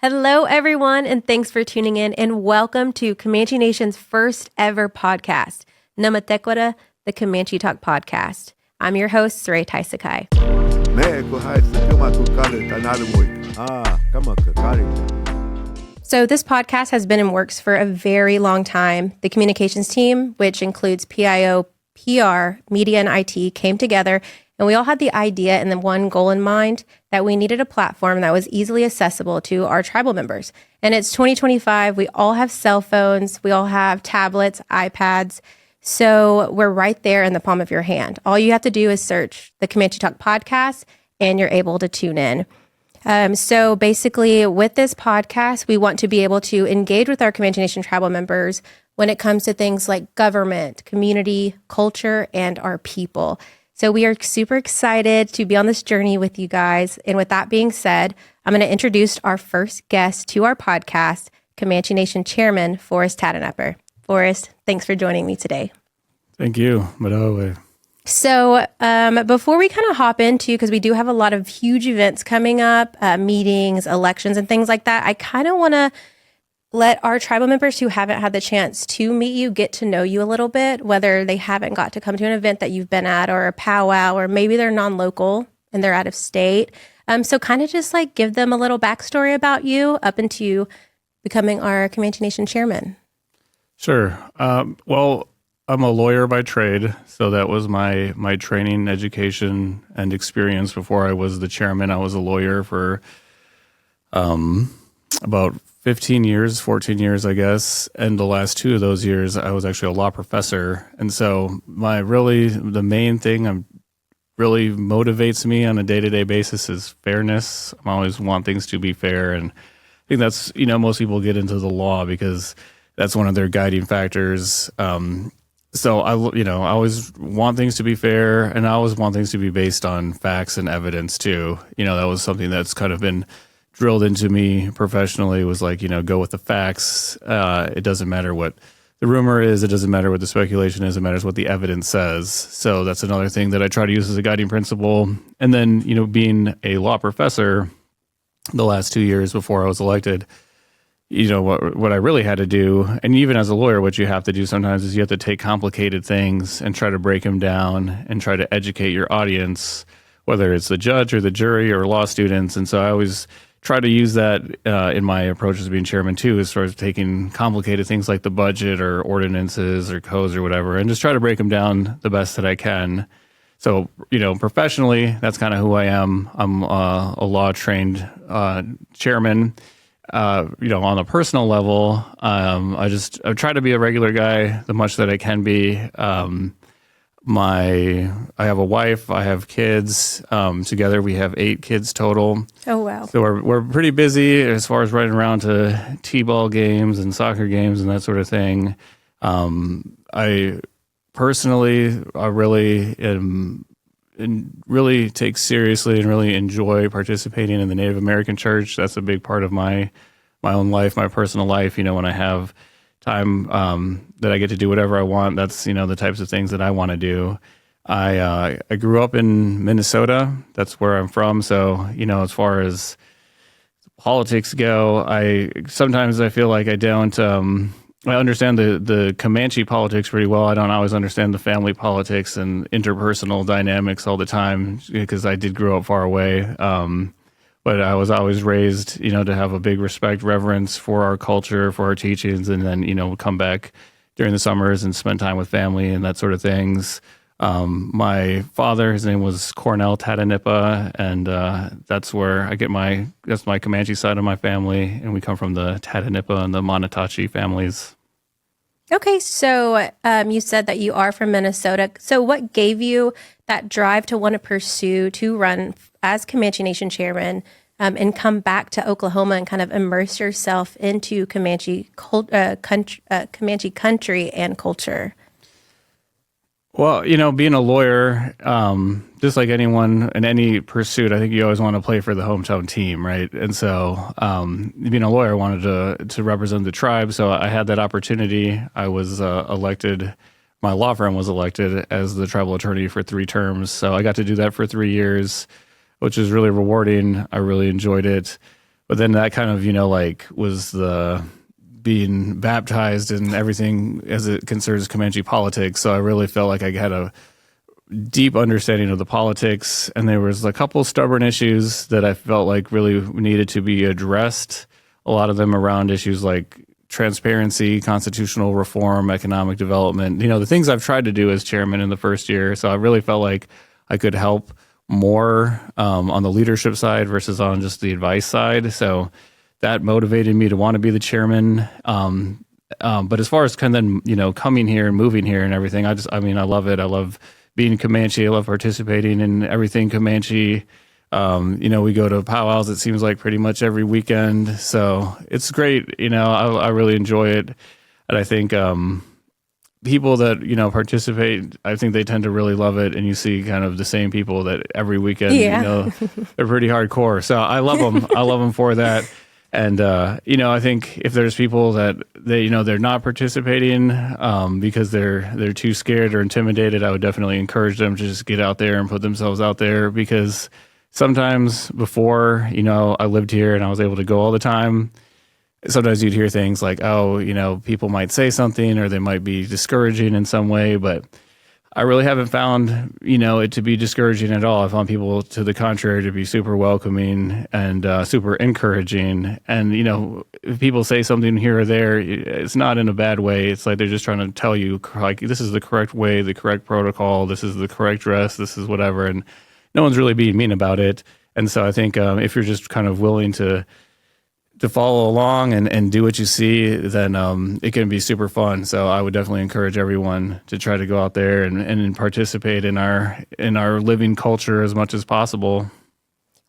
Hello, everyone, and thanks for tuning in, and welcome to Comanche Nation's first ever podcast, Nʉmʉ Tekwarʉ, the Comanche Talk Podcast. I'm your host, Sarae Ticeahkie. So this podcast has been in works for a very long time. The communications team, which includes PIO, PR, media, and IT, came together, and we all had the idea and the one goal in mind that we needed a platform that was easily accessible to our tribal members. And it's 2025. We all have cell phones. We all have tablets, iPads. So we're right there in the palm of your hand. All you have to do is search the Comanche Talk Podcast, and you're able to tune in. So basically, with this podcast, we want to be able to engage with our Comanche Nation tribal members when it comes to things like government, community, culture, and our people. So we are super excited to be on this journey with you guys. And with that being said, I'm going to introduce our first guest to our podcast, Comanche Nation Chairman Forrest Tahdooahnippah. Forrest, thanks for joining me today. Thank you. So before we kind of hop into, because we do have a lot of huge events coming up, meetings, elections, and things like that, I kind of want to let our tribal members who haven't had the chance to meet you get to know you a little bit, whether they haven't got to come to an event that you've been at or a powwow, or maybe they're non-local and they're out of state. So kind of just like give them a little backstory about you up into becoming our Comanche Nation chairman. Sure. Well, I'm a lawyer by trade, so that was my training, education, and experience. Before I was the chairman, I was a lawyer for about 14 years, I guess. And the last 2 of those years, I was actually a law professor. And so the main thing really motivates me on a day-to-day basis is fairness. I always want things to be fair. And I think that's, most people get into the law because that's one of their guiding factors. So I always want things to be fair, and I always want things to be based on facts and evidence too. That was something that's kind of been drilled into me professionally, was like, go with the facts. It doesn't matter what the rumor is. It doesn't matter what the speculation is. It matters what the evidence says. So that's another thing that I try to use as a guiding principle. And then, being a law professor the last 2 years before I was elected, what I really had to do, and even as a lawyer, what you have to do sometimes is you have to take complicated things and try to break them down and try to educate your audience, whether it's the judge or the jury or law students. And so I always try to use that in my approach as being chairman too, as far as taking complicated things like the budget or ordinances or codes or whatever, and just try to break them down the best that I can. So, professionally, that's kind of who I am. I'm a law-trained chairman. On a personal level, I try to be a regular guy the much that I can be. I have a wife, I have kids. Together we have 8 kids total. Oh, wow. So we're pretty busy as far as running around to t-ball games and soccer games and that sort of thing. I personally, really take seriously and really enjoy participating in the Native American church. That's a big part of my own life, my personal life. When I have time that I get to do whatever I want, that's the types of things that I want to do. I grew up in Minnesota. That's where I'm from. So as far as politics go, sometimes I feel like I don't. I understand the Comanche politics pretty well. I don't always understand the family politics and interpersonal dynamics all the time because I did grow up far away. But I was always raised, to have a big respect, reverence for our culture, for our teachings, and then, come back during the summers and spend time with family and that sort of things. My father, his name was Cornell Tahdooahnippah, and that's where I get that's my Comanche side of my family, and we come from the Tahdooahnippah and the Monotahchi families. Okay, so you said that you are from Minnesota. So what gave you that drive to want to pursue to run as Comanche Nation chairman and come back to Oklahoma and kind of immerse yourself into Comanche country and culture? Well, being a lawyer, just like anyone in any pursuit, I think you always want to play for the hometown team, right? And so being a lawyer, I wanted to represent the tribe. So I had that opportunity. I was elected. My law firm was elected as the tribal attorney for 3 terms. So I got to do that for 3 years, which is really rewarding. I really enjoyed it. but then that kind of, like was the being baptized and everything as it concerns Comanche politics. So I really felt like I had a deep understanding of the politics, and there was a couple stubborn issues that I felt like really needed to be addressed. A lot of them around issues like transparency, constitutional reform, economic development, the things I've tried to do as chairman in the first year. So I really felt like I could help more on the leadership side versus on just the advice side. So that motivated me to want to be the chairman. But as far as kind of then, coming here and moving here and everything, I love it. I love being Comanche. I love participating in everything Comanche. We go to powwows, it seems like pretty much every weekend. So it's great. I really enjoy it. And I think people that, participate, I think they tend to really love it. And you see kind of the same people that every weekend, they're pretty hardcore. So I love them. I love them for that. And, I think if there's people that they're not participating because they're too scared or intimidated, I would definitely encourage them to just get out there and put themselves out there, because sometimes before, I lived here and I was able to go all the time. Sometimes you'd hear things like, people might say something or they might be discouraging in some way, but I really haven't found, it to be discouraging at all. I found people, to the contrary, to be super welcoming and super encouraging. And, if people say something here or there, it's not in a bad way. It's like they're just trying to tell you, like, this is the correct way, the correct protocol, this is the correct dress, this is whatever. And no one's really being mean about it. And so I think if you're just kind of willing to follow along and do what you see, then it can be super fun. So I would definitely encourage everyone to try to go out there and participate in our living culture as much as possible.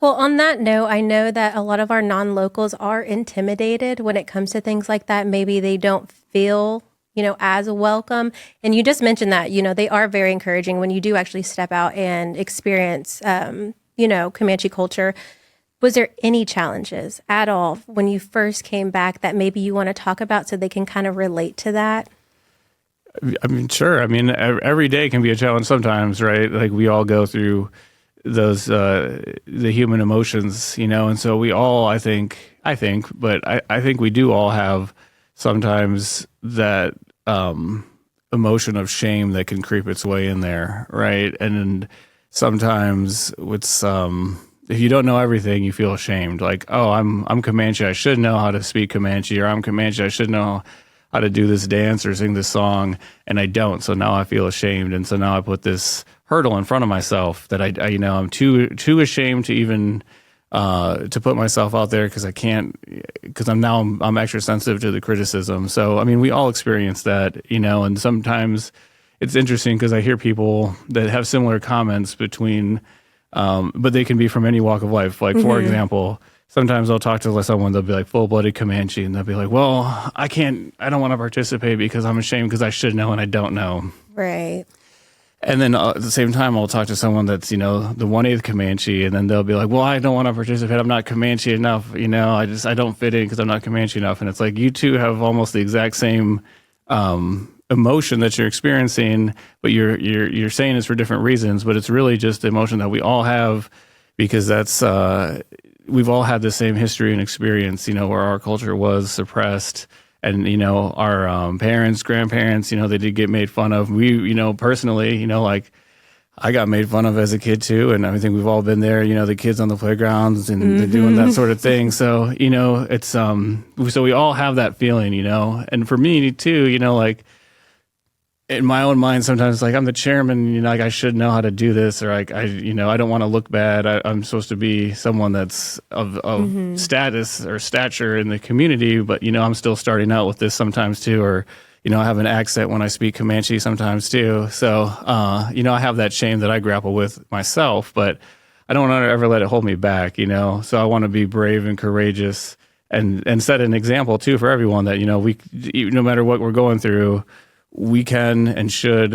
Well, on that note, I know that a lot of our non-locals are intimidated when it comes to things like that. Maybe they don't feel, as welcome. And you just mentioned that, they are very encouraging when you do actually step out and experience, Comanche culture. Was there any challenges at all when you first came back that maybe you want to talk about so they can kind of relate to that? Sure. Every day can be a challenge sometimes, right? Like we all go through those, the human emotions, and so we all, I think we do all have sometimes that emotion of shame that can creep its way in there, right? And sometimes it's, if you don't know everything, you feel ashamed. Like, oh, I'm Comanche, I should know how to speak Comanche, or I'm Comanche, I should know how to do this dance or sing this song, and I don't. So now I feel ashamed, and so now I put this hurdle in front of myself that I'm too ashamed to even to put myself out there because I can't, because I'm extra sensitive to the criticism. So we all experience that, and sometimes it's interesting because I hear people that have similar comments between. But they can be from any walk of life. Like, for example, sometimes I'll talk to someone, they'll be like full-blooded Comanche, and they'll be like, well, I don't want to participate because I'm ashamed because I should know and I don't know. Right. And then at the same time, I'll talk to someone that's, the 1/8 Comanche, and then they'll be like, well, I don't want to participate. I'm not Comanche enough. I don't fit in because I'm not Comanche enough. And it's like, you two have almost the exact same emotion that you're experiencing, but you're saying it's for different reasons, but it's really just the emotion that we all have, because that's we've all had the same history and experience, where our culture was suppressed, and our parents, grandparents, they did get made fun of. We, personally, like I got made fun of as a kid too, and I think we've all been there, the kids on the playgrounds and they're doing that sort of thing. So it's so we all have that feeling, and for me too, like, in my own mind, sometimes like I'm the chairman, like I should know how to do this, or like I don't want to look bad. I'm supposed to be someone that's of status or stature in the community, but I'm still starting out with this sometimes too, or I have an accent when I speak Comanche sometimes too. So I have that shame that I grapple with myself, but I don't want to ever let it hold me back. So I want to be brave and courageous, and set an example too for everyone that we, no matter what we're going through, we can and should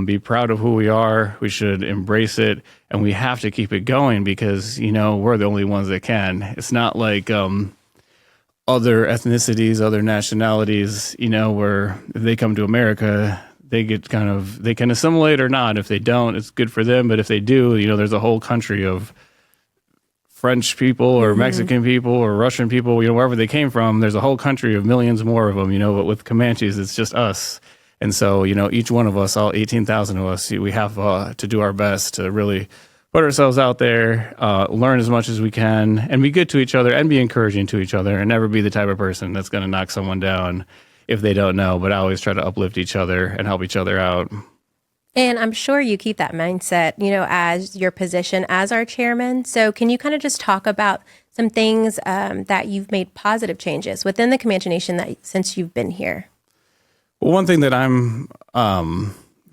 be proud of who we are. We should embrace it, and we have to keep it going because, we're the only ones that can. It's not like other ethnicities, other nationalities, where if they come to America, they can assimilate or not. If they don't, it's good for them. But if they do, there's a whole country of French people or Mexican people or Russian people, wherever they came from. There's a whole country of millions more of them, but with Comanches, it's just us. And so, each one of us, all 18,000 of us, we have to do our best to really put ourselves out there, learn as much as we can, and be good to each other and be encouraging to each other, and never be the type of person that's going to knock someone down if they don't know, but I always try to uplift each other and help each other out. And I'm sure you keep that mindset, as your position as our chairman. So can you kind of just talk about some things that you've made positive changes within the Comanche Nation since you've been here? Well, one thing that I'm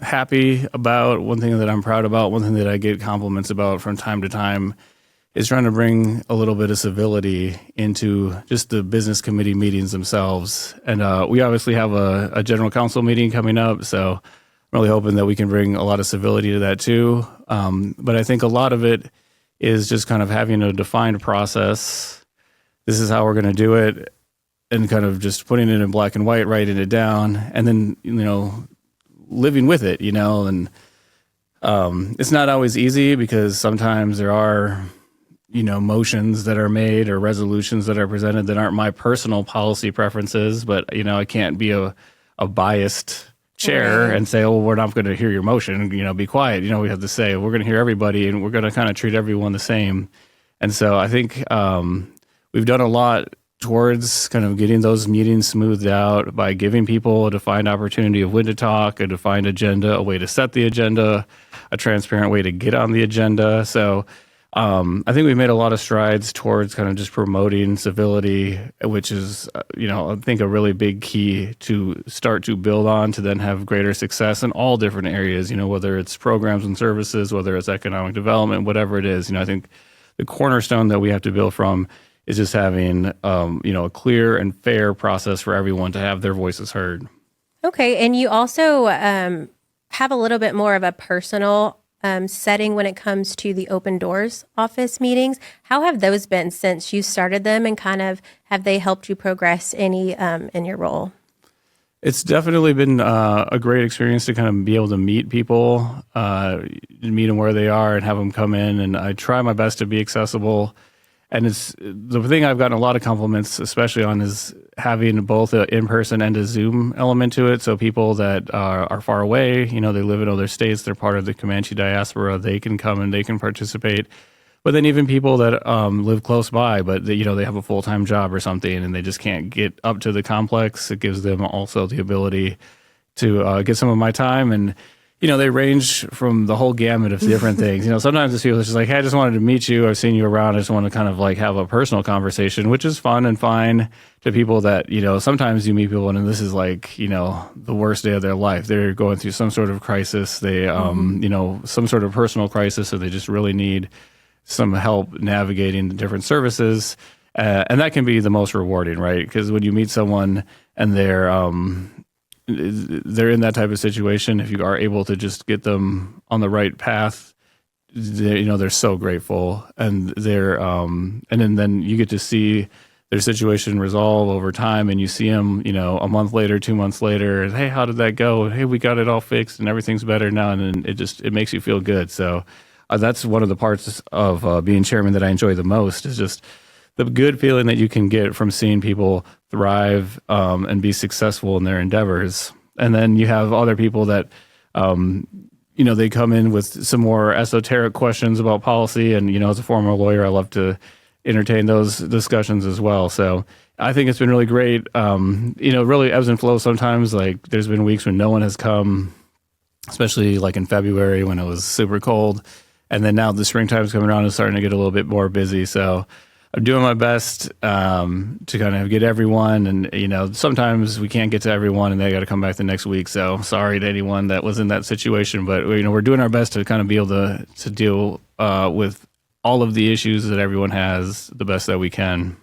happy about, one thing that I'm proud about, one thing that I get compliments about from time to time is trying to bring a little bit of civility into just the business committee meetings themselves. And we obviously have a general council meeting coming up, so I'm really hoping that we can bring a lot of civility to that too. But I think a lot of it is just kind of having a defined process. This is how we're going to do it, and kind of just putting it in black and white, writing it down, and then, living with it, and it's not always easy because sometimes there are, motions that are made or resolutions that are presented that aren't my personal policy preferences, but, I can't be a biased chair and say, oh, we're not going to hear your motion, be quiet. We have to say, we're going to hear everybody and we're going to kind of treat everyone the same. And so I think we've done a lot towards kind of getting those meetings smoothed out by giving people a defined opportunity of when to talk, a defined agenda, a way to set the agenda, a transparent way to get on the agenda. So I think we've made a lot of strides towards kind of just promoting civility, which is, I think a really big key to start to build on to then have greater success in all different areas, whether it's programs and services, whether it's economic development, whatever it is. I think the cornerstone that we have to build from is just having, a clear and fair process for everyone to have their voices heard. Okay. And you also have a little bit more of a personal setting when it comes to the Open Doors office meetings. How have those been since you started them, and kind of have they helped you progress any in your role? It's definitely been a great experience to kind of be able to meet people, meet them where they are and have them come in. And I try my best to be accessible. And it's the thing I've gotten a lot of compliments, especially on, is having both an in-person and a Zoom element to it. So people that are far away, they live in other states, they're part of the Comanche diaspora, they can come and they can participate. But then even people that live close by, but they have a full-time job or something and they just can't get up to the complex, it gives them also the ability to get some of my time. And they range from the whole gamut of different things. Sometimes it's people that's just like, hey, I just wanted to meet you. I've seen you around. I just want to kind of like have a personal conversation, which is fun and fine, to people that, sometimes you meet people and this is like, the worst day of their life. They're going through some sort of crisis. They, some sort of personal crisis, or they just really need some help navigating the different services. And that can be the most rewarding, right? Because when you meet someone and they're in that type of situation, if you are able to just get them on the right path, they're so grateful, and they're and then you get to see their situation resolve over time, and you see them, a month later, 2 months later, and, hey, how did that go? Hey, we got it all fixed and everything's better now, and then it makes you feel good. So that's one of the parts of being chairman that I enjoy the most, is just the good feeling that you can get from seeing people thrive and be successful in their endeavors. And then you have other people that, they come in with some more esoteric questions about policy. And, as a former lawyer, I love to entertain those discussions as well. So I think it's been really great. Really ebbs and flows sometimes. Like, there's been weeks when no one has come, especially like in February when it was super cold. And then now the springtime's coming around and starting to get a little bit more busy. So I'm doing my best to kind of get everyone, and sometimes we can't get to everyone and they got to come back the next week. So sorry to anyone that was in that situation, but we're doing our best to kind of be able to deal with all of the issues that everyone has the best that we can.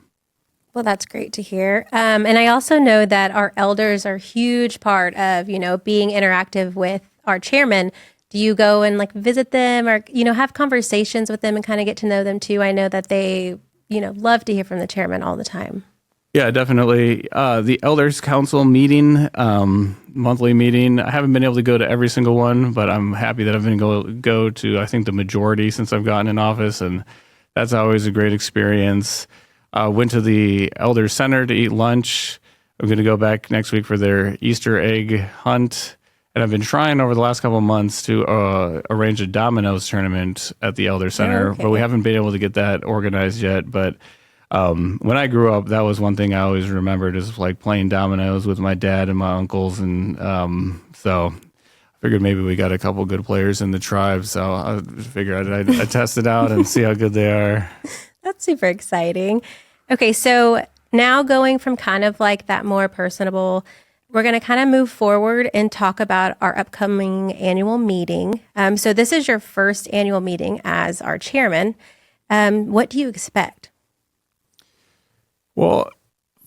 Well, that's great to hear. And I also know that our elders are a huge part of, being interactive with our chairman. Do you go and visit them, or, have conversations with them and kind of get to know them too? I know that they love to hear from the chairman all the time. Yeah, definitely. The Elders Council meeting, monthly meeting, I haven't been able to go to every single one, but I'm happy that I've been go to, I think, the majority since I've gotten in office. And That's always a great experience. Went to the Elder Center to eat lunch. I'm going to go back next week for their Easter egg hunt. And I've been trying over the last couple of months to arrange a dominoes tournament at the Elder Center, but we haven't been able to get that organized yet. But when I grew up, that was one thing I always remembered, is like playing dominoes with my dad and my uncles. And so I figured maybe we got a couple good players in the tribe. So I figured I'd test it out and see how good they are. That's super exciting. Okay, so now going from kind of like that more personable, we're going to kind of move forward and talk about our upcoming annual meeting. So this is your first annual meeting as our chairman. What do you expect? Well,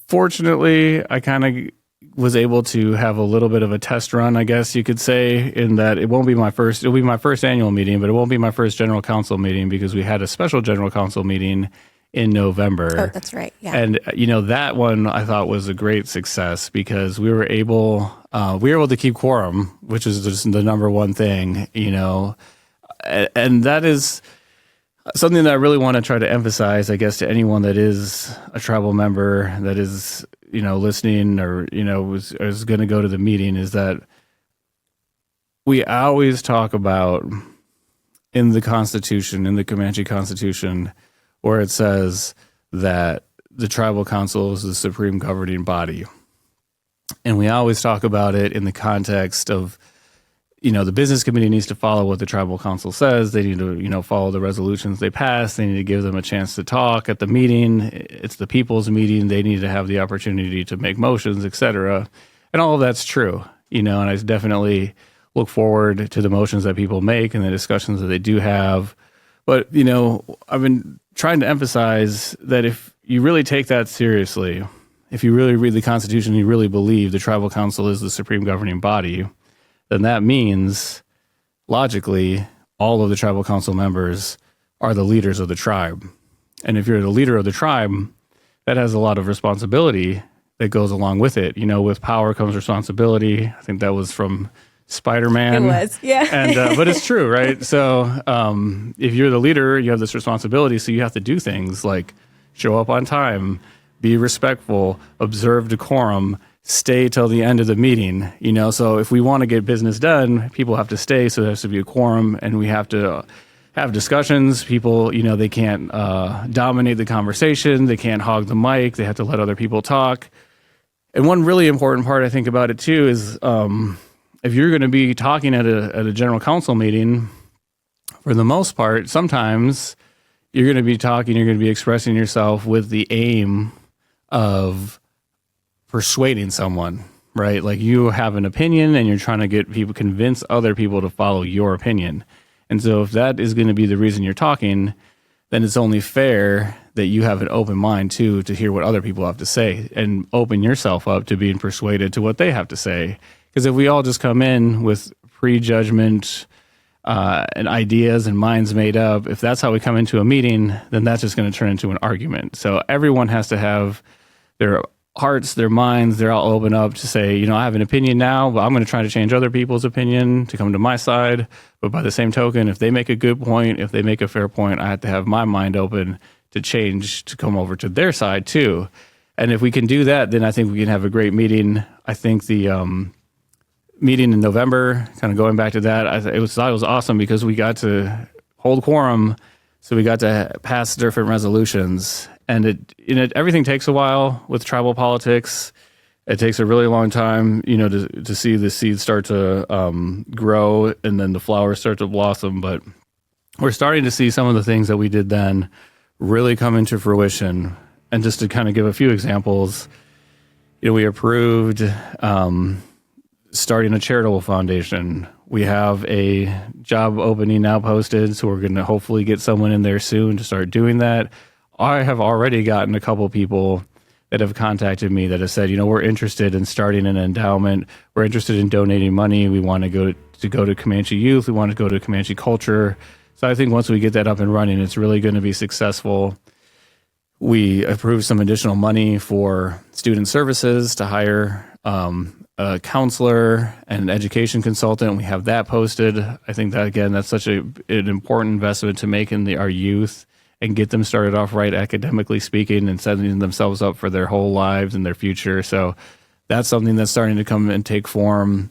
fortunately, I kind of was able to have a little bit of a test run, I guess you could say, in that it'll be my first annual meeting, but it won't be my first general council meeting because we had a special general council meeting in November. Oh, that's right. Yeah. And, that one I thought was a great success because we were able to keep quorum, which is just the number one thing, and that is something that I really want to try to emphasize, I guess, to anyone that is a tribal member that is, listening or, is going to go to the meeting, is that we always talk about in the Constitution, in the Comanche Constitution, where it says that the tribal council is the supreme governing body. And we always talk about it in the context of, the business committee needs to follow what the tribal council says. They need to, follow the resolutions they pass. They need to give them a chance to talk at the meeting. It's the people's meeting. They need to have the opportunity to make motions, et cetera. And all of that's true, and I definitely look forward to the motions that people make and the discussions that they do have. But, I've been trying to emphasize that if you really take that seriously, if you really read the Constitution and you really believe the tribal council is the supreme governing body, then that means, logically, all of the tribal council members are the leaders of the tribe. And if you're the leader of the tribe, that has a lot of responsibility that goes along with it. With power comes responsibility. I think that was from Spider-Man. It was, yeah. And but it's true, right? So if you're the leader, you have this responsibility. So you have to do things like show up on time, be respectful, observe decorum, stay till the end of the meeting. So if we want to get business done, people have to stay. So there has to be a quorum, and we have to have discussions. People, they can't dominate the conversation. They can't hog the mic. They have to let other people talk. And one really important part I think about it too is if you're going to be talking at a general council meeting, for the most part, sometimes you're going to be talking, you're going to be expressing yourself with the aim of persuading someone, right? Like you have an opinion and you're trying to convince other people to follow your opinion. And so if that is going to be the reason you're talking, then it's only fair that you have an open mind too, to hear what other people have to say and open yourself up to being persuaded to what they have to say. Because if we all just come in with prejudgment and ideas and minds made up, if that's how we come into a meeting, then that's just going to turn into an argument. So everyone has to have their hearts, their minds, they're all open up to say, I have an opinion now, but I'm going to try to change other people's opinion to come to my side. But by the same token, if they make a good point, if they make a fair point, I have to have my mind open to change, to come over to their side too. And if we can do that, then I think we can have a great meeting. I think the meeting in November, kind of going back to that, I thought it was awesome because we got to hold quorum, so we got to pass different resolutions. And everything takes a while with tribal politics. It takes a really long time, to see the seeds start to grow and then the flowers start to blossom. But we're starting to see some of the things that we did then really come into fruition. And just to kind of give a few examples, we approved starting a charitable foundation. We have a job opening now posted, so we're going to hopefully get someone in there soon to start doing that. I have already gotten a couple people that have contacted me that have said, we're interested in starting an endowment. We're interested in donating money. We want to go to Comanche youth. We want to go to Comanche culture. So I think once we get that up and running, it's really going to be successful. We approved some additional money for student services to hire a counselor and an education consultant. We have that posted. I think that, again, that's such an important investment to make in our youth and get them started off right academically speaking and setting themselves up for their whole lives and their future. So that's something that's starting to come and take form.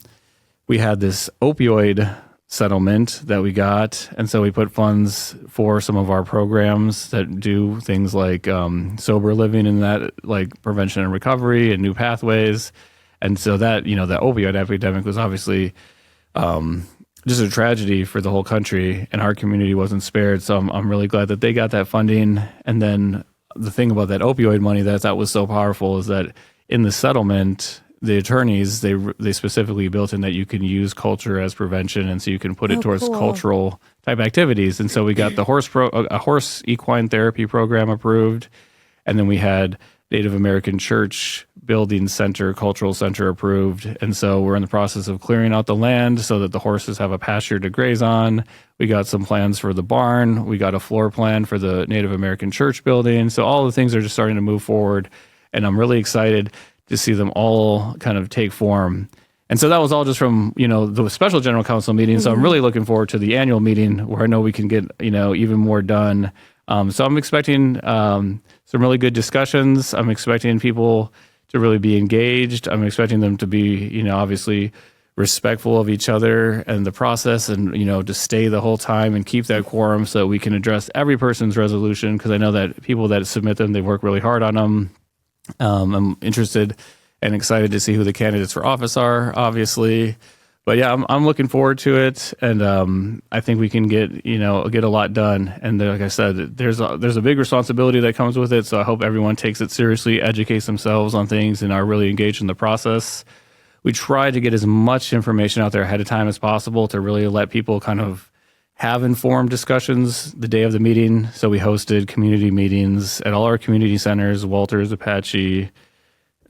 We had this opioid settlement that we got, and so we put funds for some of our programs that do things like sober living and that, like prevention and recovery and new pathways. And so that, the opioid epidemic was obviously just a tragedy for the whole country, and our community wasn't spared. So I'm really glad that they got that funding. And then the thing about that opioid money that I thought was so powerful is that in the settlement, the attorneys, they specifically built in that you can use culture as prevention, and so you can put it towards cultural type activities. And so we got the a horse equine therapy program approved, and then we had Native American Church Building Center, Cultural Center approved. And so we're in the process of clearing out the land so that the horses have a pasture to graze on. We got some plans for the barn. We got a floor plan for the Native American Church building. So all the things are just starting to move forward, and I'm really excited to see them all kind of take form. And so that was all just from, the special general council meeting. So I'm really looking forward to the annual meeting where I know we can get, even more done. So I'm expecting some really good discussions. I'm expecting people to really be engaged. I'm expecting them to be, obviously respectful of each other and the process, and, to stay the whole time and keep that quorum so we can address every person's resolution, because I know that people that submit them, they work really hard on them. I'm interested and excited to see who the candidates for office are, obviously. But yeah, I'm looking forward to it, and I think we can get a lot done. And like I said, there's a big responsibility that comes with it. So I hope everyone takes it seriously, educates themselves on things, and are really engaged in the process. We try to get as much information out there ahead of time as possible to really let people kind of have informed discussions the day of the meeting. So we hosted community meetings at all our community centers, Walters, Apache,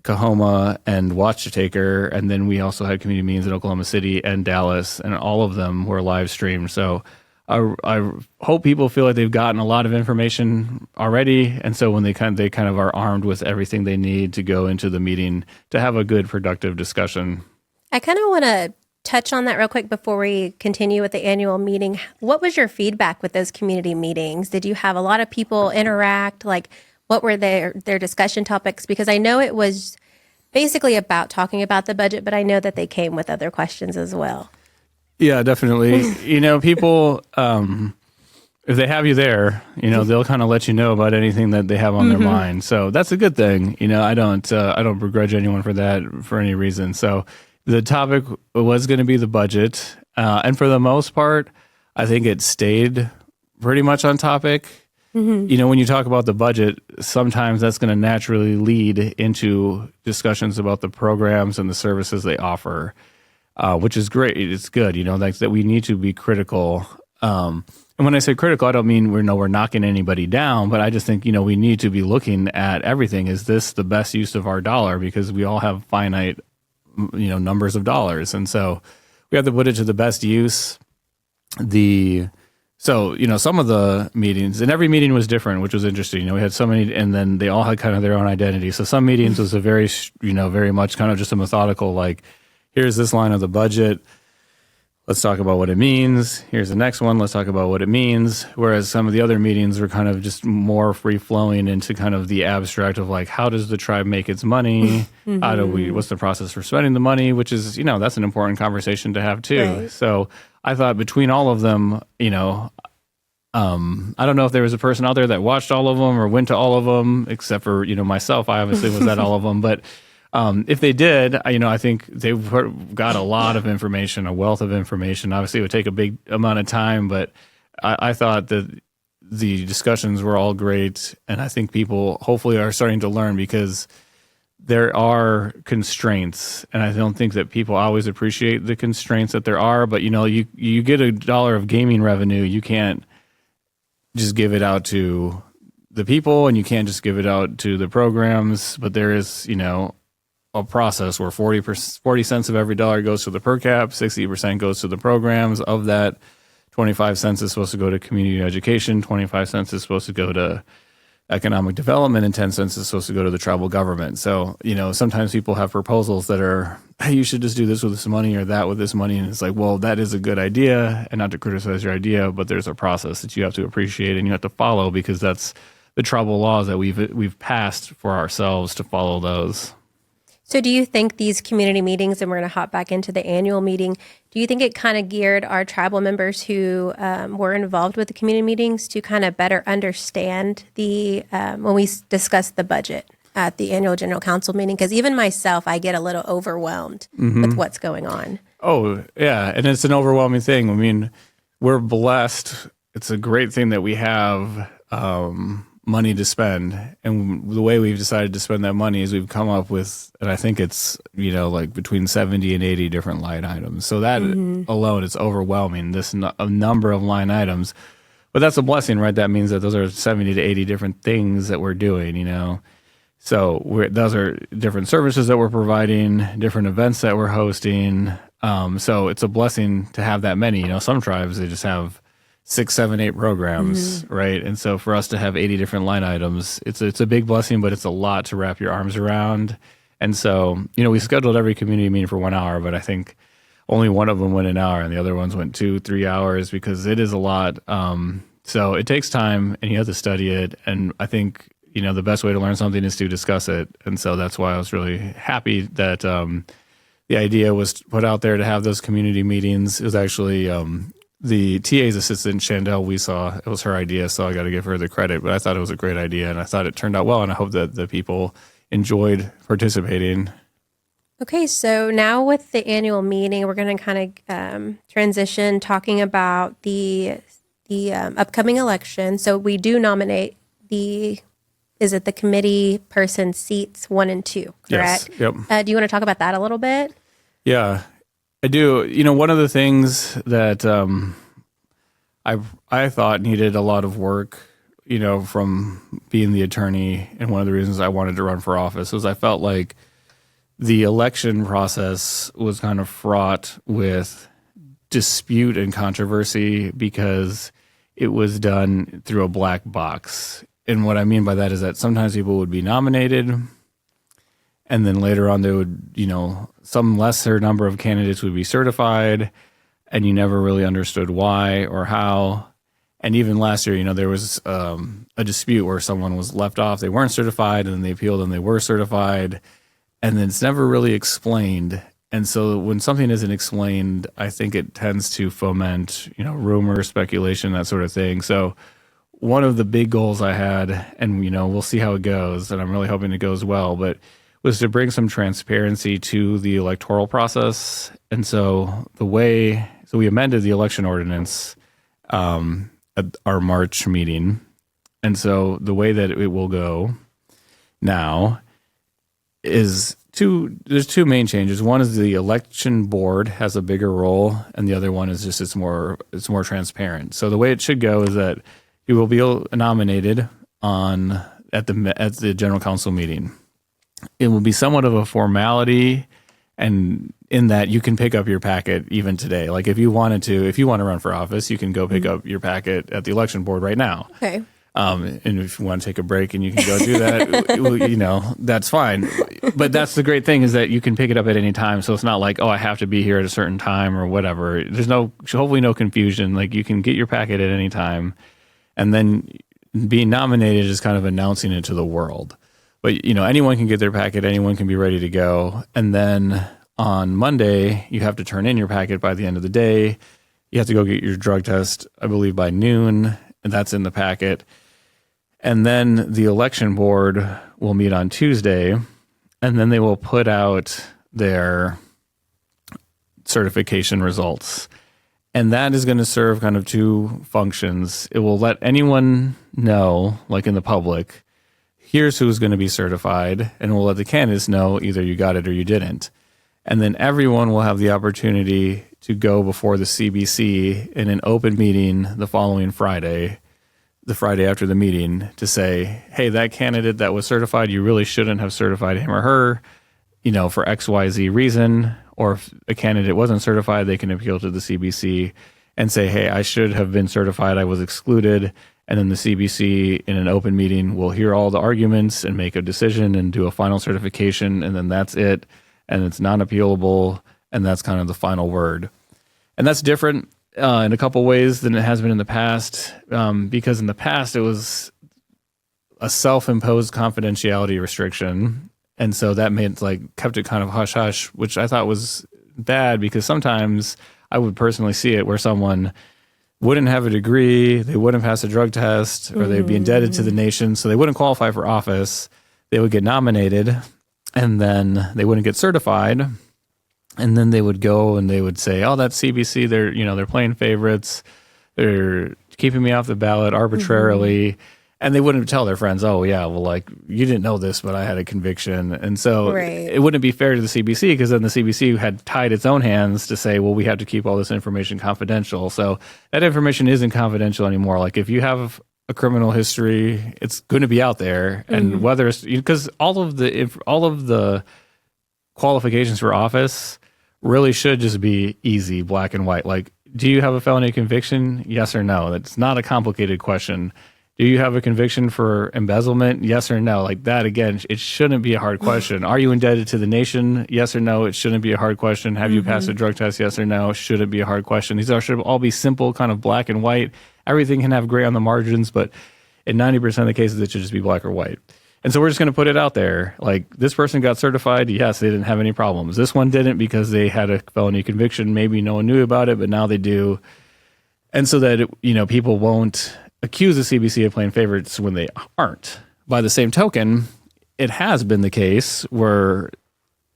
Coahoma, and Watchtaker. And then we also had community meetings in Oklahoma City and Dallas, and all of them were live streamed. So I hope people feel like they've gotten a lot of information already. And so when they kind of are armed with everything they need to go into the meeting to have a good, productive discussion. I kind of want to touch on that real quick before we continue with the annual meeting. What was your feedback with those community meetings? Did you have a lot of people interact? Like, what were their discussion topics? Because I know it was basically about talking about the budget, but I know that they came with other questions as well. Yeah, definitely. People, if they have you there, they'll kind of let you know about anything that they have on their mind. So that's a good thing. I don't begrudge anyone for that for any reason. So the topic was going to be the budget. And for the most part, I think it stayed pretty much on topic. When you talk about the budget, sometimes that's going to naturally lead into discussions about the programs and the services they offer, which is great. It's good, like that we need to be critical. And when I say critical, I don't mean we're knocking anybody down, but I just think, we need to be looking at everything. Is this the best use of our dollar? Because we all have finite numbers of dollars. And so we have to put it to the best use. So, some of the meetings, and every meeting was different, which was interesting. We had so many, and then they all had kind of their own identity. So some meetings was a very, very much kind of just a methodical, like, here's this line of the budget. Let's talk about what it means. Here's the next one. Let's talk about what it means. Whereas some of the other meetings were kind of just more free flowing into kind of the abstract of like, how does the tribe make its money? What's the process for spending the money? Which is, that's an important conversation to have too. Right. So I thought between all of them, I don't know if there was a person out there that watched all of them or went to all of them, except for, myself. I obviously was at all of them, but if they did, I think they got a lot of information, a wealth of information. Obviously, it would take a big amount of time, but I thought that the discussions were all great, and I think people hopefully are starting to learn, because there are constraints, and I don't think that people always appreciate the constraints that there are. But you get $1 of gaming revenue, you can't just give it out to the people, and you can't just give it out to the programs. But there is, a process where 40 cents of every dollar goes to the per cap, 60% goes to the programs. Of that, 25 cents is supposed to go to community education, 25 cents is supposed to go to economic development in 10 cents is supposed to go to the tribal government. So, sometimes people have proposals that are, hey, you should just do this with this money or that with this money. And it's like, well, that is a good idea, and not to criticize your idea, but there's a process that you have to appreciate and you have to follow, because that's the tribal laws that we've passed for ourselves to follow those. So do you think these community meetings, and we're going to hop back into the annual meeting, do you think it kind of geared our tribal members who were involved with the community meetings to kind of better understand when we discuss the budget at the annual general council meeting? Because even myself, I get a little overwhelmed with what's going on. Oh, yeah. And it's an overwhelming thing. I mean, we're blessed. It's a great thing that we have money to spend, and the way we've decided to spend that money is we've come up with, and I think it's like between 70 and 80 different line items. So that alone, it's overwhelming, a number of line items, but that's a blessing, right? That means that those are 70 to 80 different things that we're doing, so those are different services that we're providing, different events that we're hosting. So it's a blessing to have that many. Some tribes, they just have 6, 7, 8 programs, right? And so for us to have 80 different line items, it's a big blessing, but it's a lot to wrap your arms around. And so, we scheduled every community meeting for 1 hour, but I think only one of them went an hour and the other ones went 2-3 hours, because it is a lot. So it takes time and you have to study it. And I think, the best way to learn something is to discuss it. And so that's why I was really happy that the idea was put out there to have those community meetings. It was actually the TA's assistant, Chandel, it was her idea, so I got to give her the credit. But I thought it was a great idea, and I thought it turned out well, and I hope that the people enjoyed participating. Okay, so now with the annual meeting, we're going to kind of transition talking about the upcoming election. So we do nominate the committee person seats 1 and 2, correct? Yes, yep. Do you want to talk about that a little bit? Yeah, I do. One of the things that I thought needed a lot of work, from being the attorney, and one of the reasons I wanted to run for office was I felt like the election process was kind of fraught with dispute and controversy because it was done through a black box. And what I mean by that is that sometimes people would be nominated, and then later on, there would, some lesser number of candidates would be certified, and you never really understood why or how. And even last year, there was a dispute where someone was left off. They weren't certified, and then they appealed and they were certified. And then it's never really explained. And so when something isn't explained, I think it tends to foment, rumor, speculation, that sort of thing. So one of the big goals I had, and, we'll see how it goes, and I'm really hoping it goes well, but was to bring some transparency to the electoral process. And so we amended the election ordinance at our March meeting. And so the way that it will go now is there's two main changes. One is the election board has a bigger role, and the other one is just it's more transparent. So the way it should go is that you will be nominated at the general council meeting. It will be somewhat of a formality, and in that you can pick up your packet even today. Like if you want to run for office, you can go pick up your packet at the election board right now. Okay. And if you want to take a break and you can go do that, that's fine. But that's the great thing, is that you can pick it up at any time. So it's not like, I have to be here at a certain time or whatever. There's hopefully no confusion. Like you can get your packet at any time, and then being nominated is kind of announcing it to the world. But, anyone can get their packet, anyone can be ready to go. And then on Monday, you have to turn in your packet by the end of the day. You have to go get your drug test, I believe, by noon, and that's in the packet. And then the election board will meet on Tuesday, and then they will put out their certification results. And that is going to serve kind of two functions. It will let anyone know, like in the public, here's who's going to be certified, and we'll let the candidates know either you got it or you didn't. And then everyone will have the opportunity to go before the CBC in an open meeting the following Friday, the Friday after the meeting, to say, hey, that candidate that was certified, you really shouldn't have certified him or her, for XYZ reason. Or if a candidate wasn't certified, they can appeal to the CBC and say, hey, I should have been certified, I was excluded. And then the CBC in an open meeting will hear all the arguments and make a decision and do a final certification. And then that's it. And it's non-appealable. And that's kind of the final word. And that's different in a couple ways than it has been in the past, because in the past it was a self-imposed confidentiality restriction, and so that kept it kind of hush-hush, which I thought was bad, because sometimes I would personally see it where someone wouldn't have a degree, they wouldn't pass a drug test, or they'd be indebted to the nation, so they wouldn't qualify for office. They would get nominated, and then they wouldn't get certified. And then they would go and they would say, "Oh, that's CBC. They're playing favorites. They're keeping me off the ballot arbitrarily." And they wouldn't tell their friends, "Oh, yeah, well, you didn't know this, but I had a conviction." And so it wouldn't be fair to the CBC, because then the CBC had tied its own hands to say, "Well, we have to keep all this information confidential." So that information isn't confidential anymore. Like, if you have a criminal history, it's going to be out there, and whether it's because all of the qualifications for office really should just be easy, black and white. Like, do you have a felony conviction? Yes or no? That's not a complicated question. Do you have a conviction for embezzlement? Yes or no? Like that, again, it shouldn't be a hard question. Are you indebted to the nation? Yes or no? It shouldn't be a hard question. Have you passed a drug test? Yes or no? Shouldn't be a hard question. These should all be simple, kind of black and white. Everything can have gray on the margins, but in 90% of the cases, it should just be black or white. And so we're just going to put it out there. Like, this person got certified. Yes, they didn't have any problems. This one didn't because they had a felony conviction. Maybe no one knew about it, but now they do. And so that, people won't accuse the CBC of playing favorites when they aren't. By the same token, it has been the case where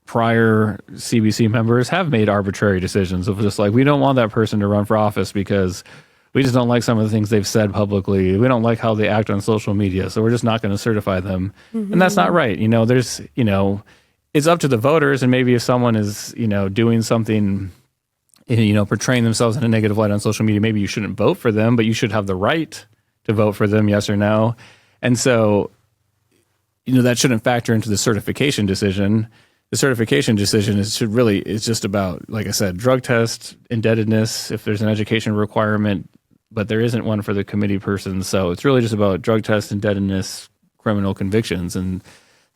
prior CBC members have made arbitrary decisions of just like, we don't want that person to run for office because we just don't like some of the things they've said publicly. We don't like how they act on social media, so we're just not going to certify them. And that's not right. It's up to the voters, and maybe if someone is, doing something, portraying themselves in a negative light on social media, maybe you shouldn't vote for them, but you should have the right to vote for them, yes or no. And so, that shouldn't factor into the certification decision. The certification decision is just about, like I said, drug test, indebtedness, if there's an education requirement, but there isn't one for the committee person. So it's really just about drug test, indebtedness, criminal convictions. And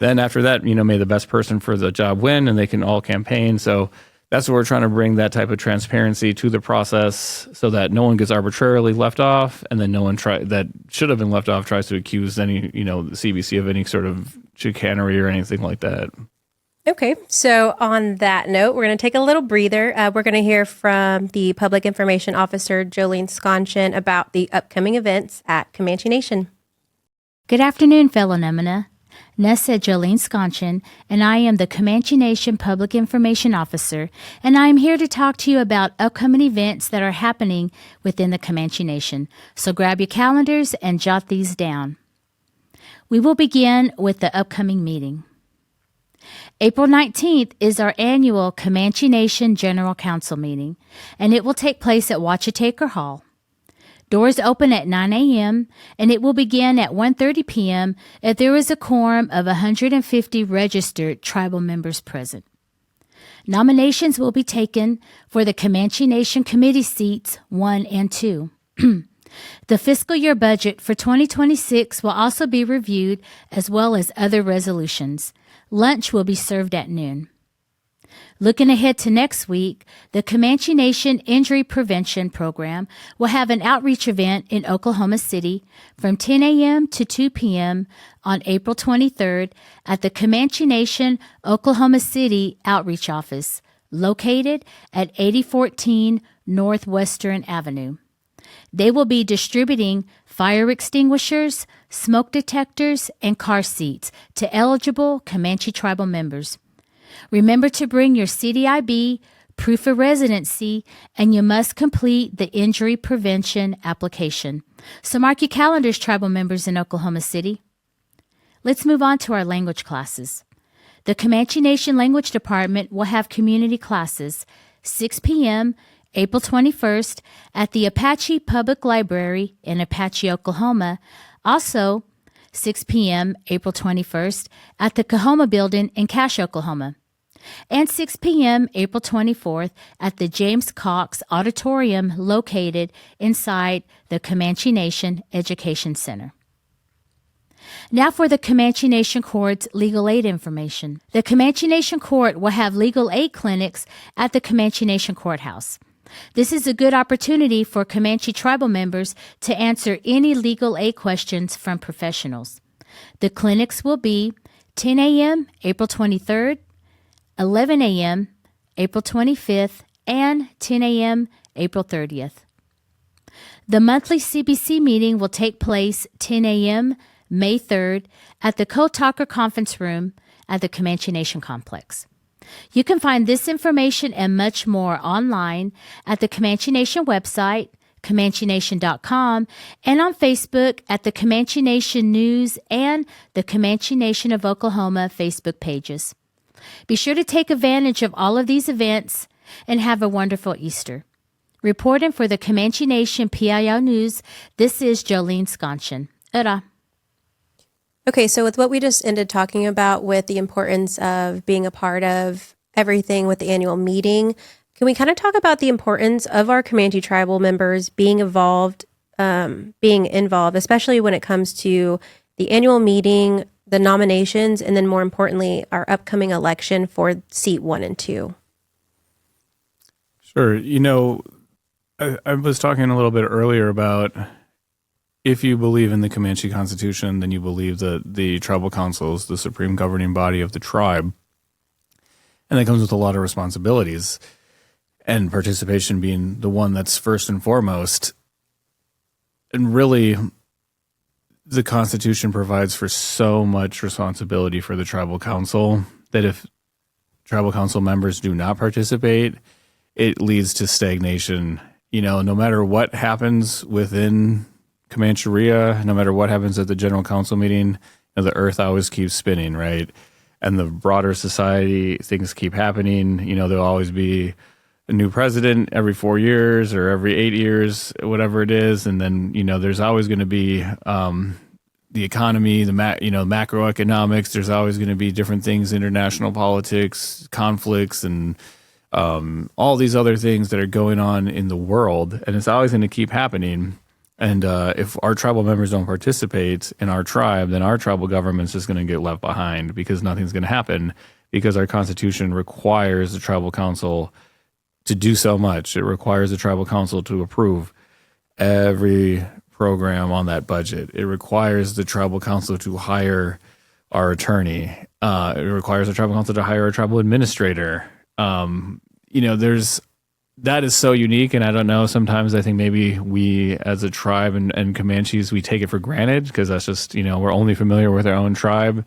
then after that, may the best person for the job win, and they can all campaign. So that's what we're trying to bring, that type of transparency to the process, so that no one gets arbitrarily left off, and then no one that should have been left off tries to accuse any, the CBC of any sort of chicanery or anything like that. Okay, so on that note, we're going to take a little breather. We're going to hear from the Public Information Officer, Jolene Sconchin, about the upcoming events at Comanche Nation. Good afternoon, fellow Nʉmʉ. Nessa Jolene Sconchin, and I am the Comanche Nation Public Information Officer, and I am here to talk to you about upcoming events that are happening within the Comanche Nation. So grab your calendars and jot these down. We will begin with the upcoming meeting. April 19th is our annual Comanche Nation General Council meeting, and it will take place at Watchitaker Hall. Doors open at 9 a.m., and it will begin at 1:30 p.m. if there is a quorum of 150 registered tribal members present. Nominations will be taken for the Comanche Nation Committee seats 1 and 2. The fiscal year budget for 2026 will also be reviewed, as well as other resolutions. Lunch will be served at noon. Looking ahead to next week, the Comanche Nation Injury Prevention Program will have an outreach event in Oklahoma City from 10 a.m. to 2 p.m. on April 23rd at the Comanche Nation Oklahoma City Outreach Office, located at 8014 Northwestern Avenue. They will be distributing fire extinguishers, smoke detectors, and car seats to eligible Comanche tribal members. Remember to bring your CDIB, proof of residency, and you must complete the injury prevention application. So mark your calendars, tribal members in Oklahoma City. Let's move on to our language classes. The Comanche Nation Language Department will have community classes, 6 p.m., April 21st, at the Apache Public Library in Apache, Oklahoma. Also, 6 p.m., April 21st, at the Kahoma Building in Cache, Oklahoma. and 6 p.m. April 24th at the James Cox Auditorium located inside the Comanche Nation Education Center. Now for the Comanche Nation Court's legal aid information. The Comanche Nation Court will have legal aid clinics at the Comanche Nation Courthouse. This is a good opportunity for Comanche tribal members to answer any legal aid questions from professionals. The clinics will be 10 a.m. April 23rd, 11 a.m. April 25th, and 10 a.m. April 30th. The monthly CBC meeting will take place 10 a.m. May 3rd at the Kotaker Conference Room at the Comanche Nation Complex. You can find this information and much more online at the Comanche Nation website, ComancheNation.com, and on Facebook at the Comanche Nation News and the Comanche Nation of Oklahoma Facebook pages. Be sure to take advantage of all of these events and have a wonderful Easter. Reporting for the Comanche Nation PIO News, this is Jolene Sconchen. Ura. Okay, so with what we just ended talking about with the importance of being a part of everything with the annual meeting, can we kind of talk about the importance of our Comanche tribal members being involved, especially when it comes to the annual meeting, the nominations, and then more importantly, our upcoming election for seat 1 and 2? Sure. I was talking a little bit earlier about if you believe in the Comanche Constitution, then you believe that the tribal council is the supreme governing body of the tribe. And that comes with a lot of responsibilities, and participation being the one that's first and foremost. And really, the Constitution provides for so much responsibility for the tribal council that if tribal council members do not participate, it leads to stagnation. No matter what happens within Comancheria, no matter what happens at the general council meeting, the earth always keeps spinning, right? And the broader society, things keep happening. There'll always be a new president every 4 years or every 8 years, whatever it is. And then, there's always going to be the economy, macroeconomics. There's always going to be different things, international politics, conflicts, and all these other things that are going on in the world. And it's always going to keep happening. And if our tribal members don't participate in our tribe, then our tribal government's just going to get left behind because nothing's going to happen, because our Constitution requires the tribal council to do so much. It requires the tribal council to approve every program on that budget. It requires the tribal council to hire our attorney. It requires the tribal council to hire a tribal administrator. That is so unique, and I don't know, sometimes I think maybe we as a tribe and Comanches, we take it for granted because that's just, we're only familiar with our own tribe.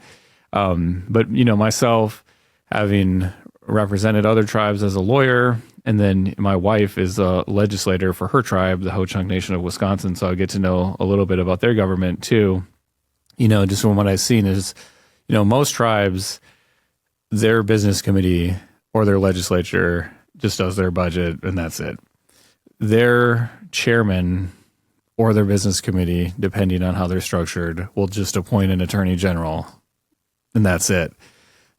But myself, having represented other tribes as a lawyer, and then my wife is a legislator for her tribe, the Ho-Chunk Nation of Wisconsin, so I get to know a little bit about their government too. Just from what I've seen is, most tribes, their business committee or their legislature just does their budget, and that's it. Their chairman or their business committee, depending on how they're structured, will just appoint an attorney general, and that's it.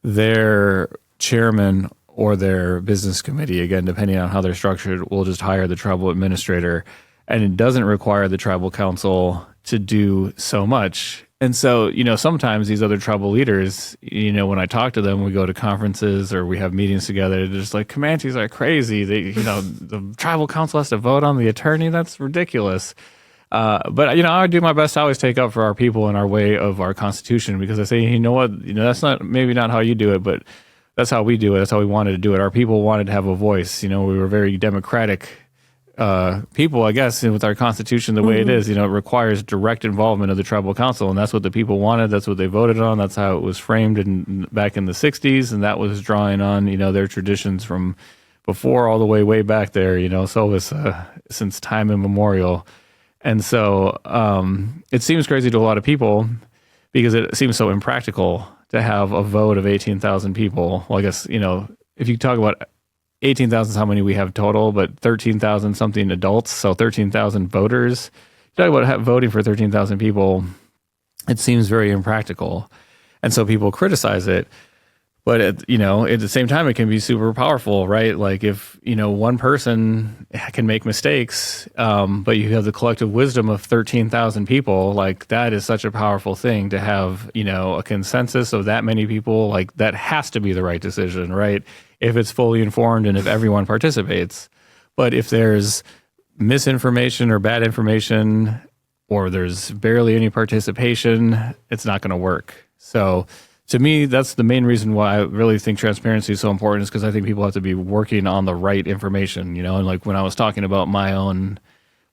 Their chairman or their business committee, again, depending on how they're structured, will just hire the tribal administrator, and it doesn't require the tribal council to do so much. And so, sometimes these other tribal leaders, when I talk to them, we go to conferences or we have meetings together, they're just like, Comanches are crazy. They, the tribal council has to vote on the attorney. That's ridiculous. But I do my best to always take up for our people and our way of our Constitution, because I say, that's maybe not how you do it, but that's how we do it. That's how we wanted to do it. Our people wanted to have a voice. We were very democratic people, I guess, with our Constitution the way it is. It requires direct involvement of the tribal council, and that's what the people wanted. That's what they voted on. That's how it was framed back in the 60s, and that was drawing on their traditions from before all the way back there. So it was since time immemorial. And so it seems crazy to a lot of people because it seems so impractical to have a vote of 18,000 people. Well, I guess, if you talk about 18,000 is how many we have total, but 13,000 something adults, so 13,000 voters. You talk about voting for 13,000 people, it seems very impractical. And so people criticize it. But at the same time, it can be super powerful, right? Like if, one person can make mistakes, but you have the collective wisdom of 13,000 people, like that is such a powerful thing to have, a consensus of that many people, like that has to be the right decision, right? If it's fully informed and if everyone participates. But if there's misinformation or bad information, or there's barely any participation, it's not going to work. So to me, that's the main reason why I really think transparency is so important, is because I think people have to be working on the right information, and like when I was talking about my own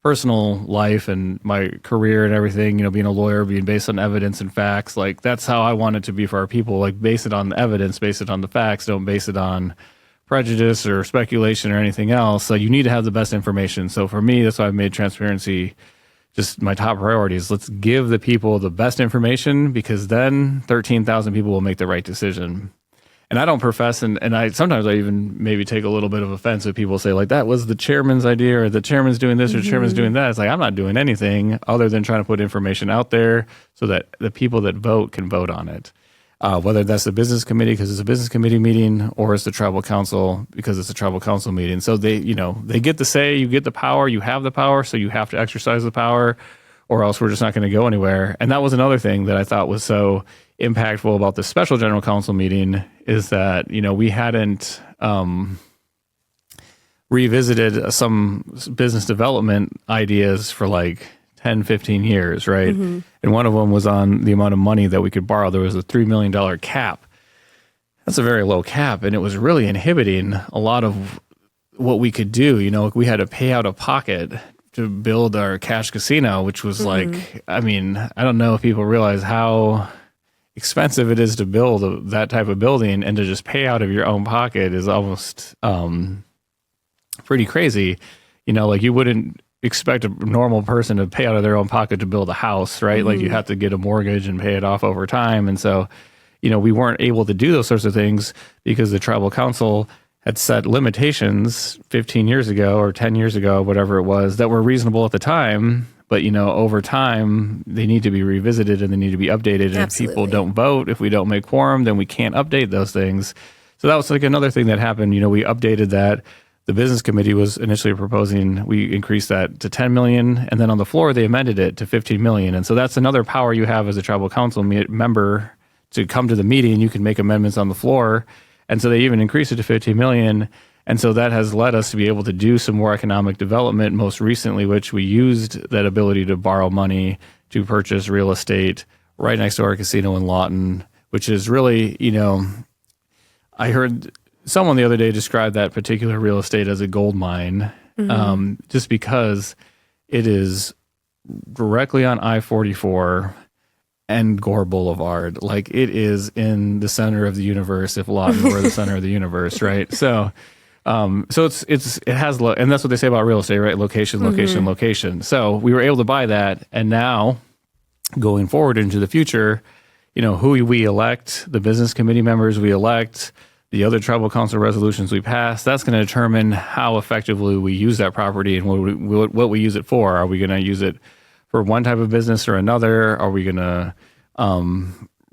personal life and my career and everything, being a lawyer, being based on evidence and facts, like that's how I want it to be for our people, like base it on the evidence, base it on the facts, don't base it on prejudice or speculation or anything else. So you need to have the best information. So for me, that's why I've made transparency just my top priority is let's give the people the best information, because then 13,000 people will make the right decision. And I don't profess, and I sometimes I even maybe take a little bit of offense if people say like that was the chairman's idea, or the chairman's doing this, or the chairman's doing that. It's like I'm not doing anything other than trying to put information out there so that the people that vote can vote on it. Whether that's the business committee because it's a business committee meeting, or it's the tribal council because it's a tribal council meeting. So they get the say, you get the power, you have the power, so you have to exercise the power, or else we're just not going to go anywhere. And that was another thing that I thought was so impactful about the special general council meeting, is that, we hadn't revisited some business development ideas for like 10, 15 years, right? Mm-hmm. And one of them was on the amount of money that we could borrow. There was a $3 million cap. That's a very low cap, and it was really inhibiting a lot of what we could do. We had to pay out of pocket to build our cash casino, which was like, I don't know if people realize how expensive it is to build that type of building, and to just pay out of your own pocket is almost pretty crazy. Like you wouldn't expect a normal person to pay out of their own pocket to build a house, right? Like you have to get a mortgage and pay it off over time. And so, we weren't able to do those sorts of things because the tribal council had set limitations 15 years ago or 10 years ago, whatever it was, that were reasonable at the time. But, over time, they need to be revisited and they need to be updated. And if people don't vote, if we don't make quorum, then we can't update those things. So that was like another thing that happened. We updated that. The business committee was initially proposing we increase that to 10 million, and then on the floor they amended it to 15 million. And so that's another power you have as a tribal council member to come to the meeting. You can make amendments on the floor, and so they even increased it to 15 million. And so that has led us to be able to do some more economic development, most recently, which we used that ability to borrow money to purchase real estate right next to our casino in Lawton, which is really, I heard someone the other day described that particular real estate as a gold mine, just because it is directly on I-44 and Gore Boulevard. Like it is in the center of the universe, if Lawton were the center of the universe, right? So it has, and that's what they say about real estate, right? Location, location, location. So we were able to buy that, and now going forward into the future, who we elect, the business committee members we elect, the other tribal council resolutions we pass, that's going to determine how effectively we use that property and what we use it for. Are we going to use it for one type of business or another? Are we going to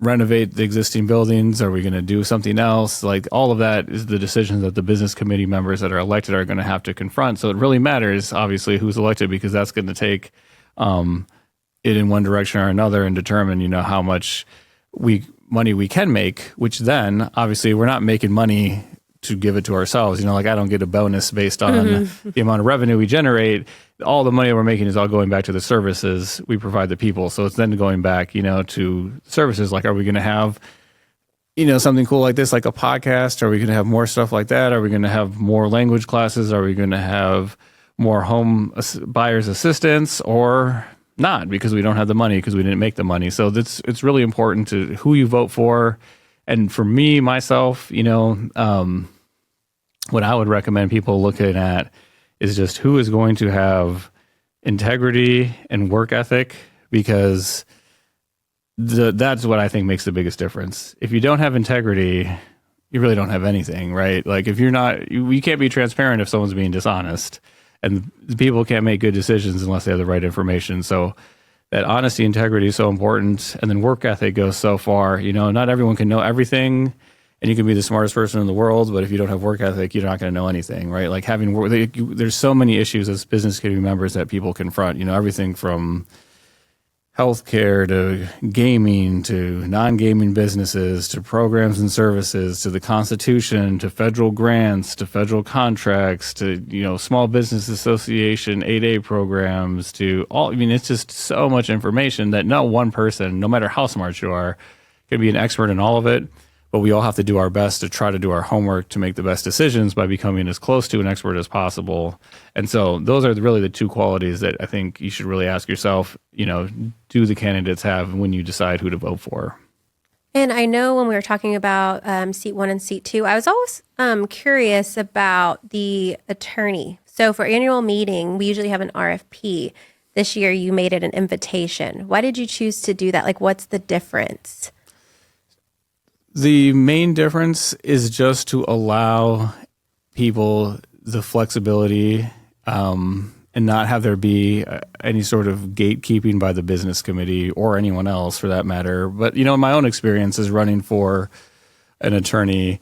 renovate the existing buildings? Are we going to do something else? Like all of that is the decisions that the business committee members that are elected are going to have to confront. So it really matters, obviously, who's elected, because that's going to take it in one direction or another and determine, how much money we can make, which then obviously we're not making money to give it to ourselves. Like I don't get a bonus based on the amount of revenue we generate. All the money we're making is all going back to the services we provide the people. So it's then going back, to services. Like, are we going to have, something cool like this, like a podcast? Are we going to have more stuff like that? Are we going to have more language classes? Are we going to have more home buyers assistance, or not, because we don't have the money, because we didn't make the money? So it's really important to who you vote for. And for me, myself, what I would recommend people looking at is just who is going to have integrity and work ethic, because that's what I think makes the biggest difference. If you don't have integrity, you really don't have anything, right? Like if you're not, you can't be transparent if someone's being dishonest, and people can't make good decisions unless they have the right information. So that honesty, integrity is so important. And then work ethic goes so far. Not everyone can know everything. And you can be the smartest person in the world, but if you don't have work ethic, you're not going to know anything, right? Like having work, there's so many issues as business community members that people confront. Everything from healthcare to gaming to non-gaming businesses to programs and services to the Constitution to federal grants to federal contracts to Small Business Association 8A programs to all. It's just so much information that no one person, no matter how smart you are, can be an expert in all of it. But we all have to do our best to try to do our homework to make the best decisions by becoming as close to an expert as possible. And so those are really the two qualities that I think you should really ask yourself, do the candidates have when you decide who to vote for? And I know when we were talking about seat 1 and seat 2, I was always curious about the attorney. So for annual meeting, we usually have an RFP. This year, you made it an invitation. Why did you choose to do that? Like, what's the difference? The main difference is just to allow people the flexibility and not have there be any sort of gatekeeping by the business committee or anyone else for that matter. But, my own experience is running for an attorney.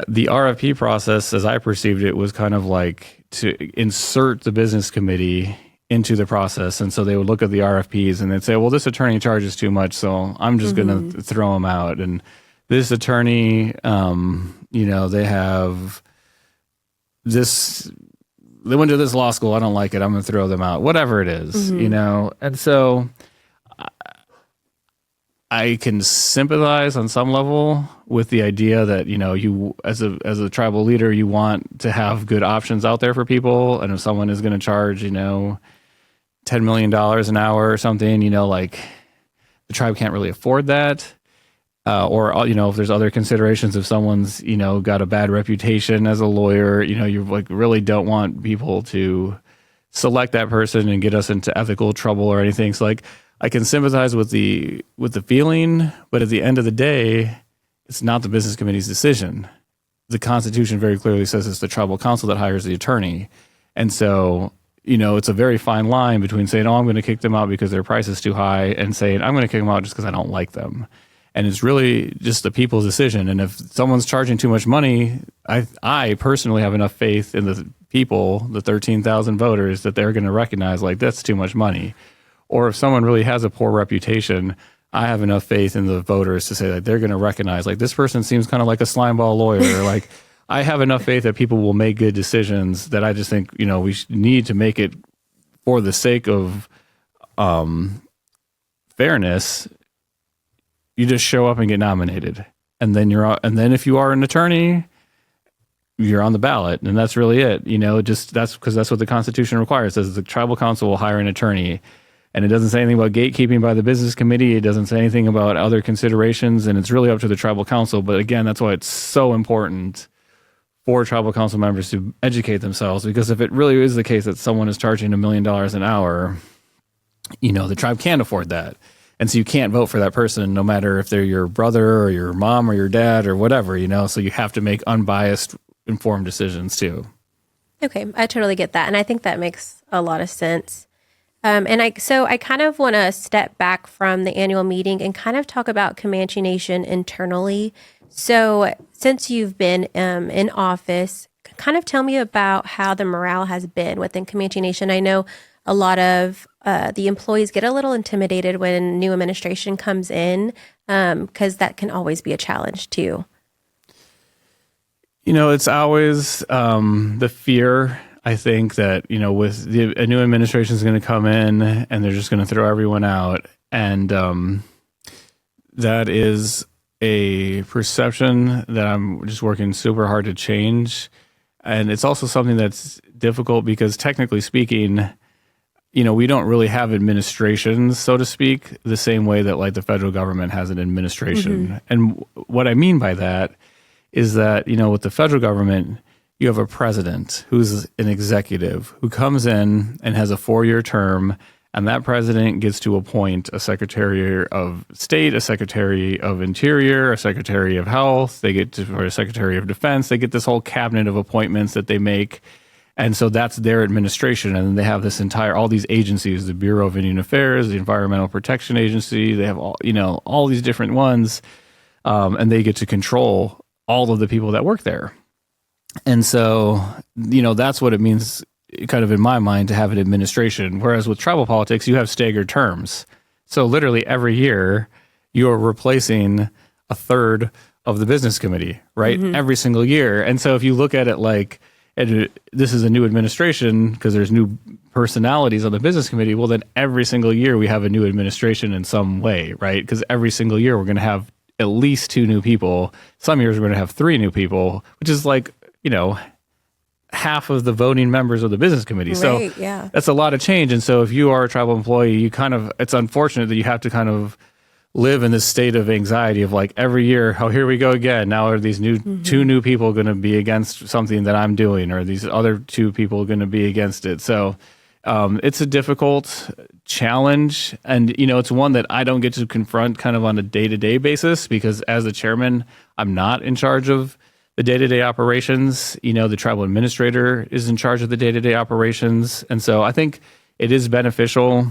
The RFP process, as I perceived it, was kind of like to insert the business committee into the process. And so they would look at the RFPs and they'd say, well, this attorney charges too much, so I'm just going to throw him out. And this attorney, they have this, they went to this law school. I don't like it. I'm going to throw them out, whatever it is, And so I can sympathize on some level with the idea that, you as a tribal leader, you want to have good options out there for people. And if someone is going to charge, $10 million an hour or something, like the tribe can't really afford that. Or if there's other considerations, if someone's, got a bad reputation as a lawyer, you like really don't want people to select that person and get us into ethical trouble or anything. So like I can sympathize with the feeling, but at the end of the day, it's not the business committee's decision. The Constitution very clearly says it's the tribal council that hires the attorney. And so, it's a very fine line between saying, oh, I'm going to kick them out because their price is too high, and saying, I'm going to kick them out just because I don't like them. And it's really just the people's decision. And if someone's charging too much money, I personally have enough faith in the people, the 13,000 voters, that they're going to recognize like that's too much money. Or if someone really has a poor reputation, I have enough faith in the voters to say that they're going to recognize like this person seems kind of like a slimeball lawyer. Like I have enough faith that people will make good decisions that I just think, we need to make it for the sake of fairness. You just show up and get nominated, and then and then if you are an attorney, you're on the ballot, and that's really it. That's because that's what the Constitution requires. It says the tribal council will hire an attorney, and it doesn't say anything about gatekeeping by the business committee. It doesn't say anything about other considerations, and it's really up to the tribal council. But again, that's why it's so important for tribal council members to educate themselves, because if it really is the case that someone is charging $1 million an hour, the tribe can't afford that. And so you can't vote for that person, no matter if they're your brother or your mom or your dad or whatever, so you have to make unbiased, informed decisions too. Okay, I totally get that. And I think that makes a lot of sense. So I kind of want to step back from the annual meeting and kind of talk about Comanche Nation internally. So since you've been in office, kind of tell me about how the morale has been within Comanche Nation. I know a lot of the employees get a little intimidated when new administration comes in, because that can always be a challenge too. It's always the fear, I think, that, with a new administration is going to come in and they're just going to throw everyone out. And that is a perception that I'm just working super hard to change. And it's also something that's difficult because technically speaking, we don't really have administrations, so to speak, the same way that like the federal government has an administration. Mm-hmm. And what I mean by that is that, with the federal government, you have a president who's an executive who comes in and has a 4-year term, and that president gets to appoint a secretary of state, a secretary of interior, a secretary of health, or a secretary of defense. They get this whole cabinet of appointments that they make. And so that's their administration. And they have this all these agencies, the Bureau of Indian Affairs, the Environmental Protection Agency. They have all these different ones. and they get to control all of the people that work there. And so, that's what it means, kind of in my mind, to have an administration. Whereas with tribal politics, you have staggered terms. So literally every year, you're replacing a third of the business committee, right? Every single year. And so if you look at it like, this is a new administration because there's new personalities on the business committee, well, then every single year we have a new administration in some way, right? Because every single year we're going to have at least 2 new people. Some years we're going to have 3 new people, which is like, half of the voting members of the business committee. Right, so yeah. that's a lot of change. And so if you are a tribal employee, it's unfortunate that you have to kind of live in this state of anxiety of like every year, oh, here we go again. Now are these 2 new people going to be against something that I'm doing, or these other 2 people going to be against it? So it's a difficult challenge. And, it's one that I don't get to confront kind of on a day-to-day basis, because as the chairman, I'm not in charge of the day-to-day operations. The tribal administrator is in charge of the day-to-day operations. And so I think it is beneficial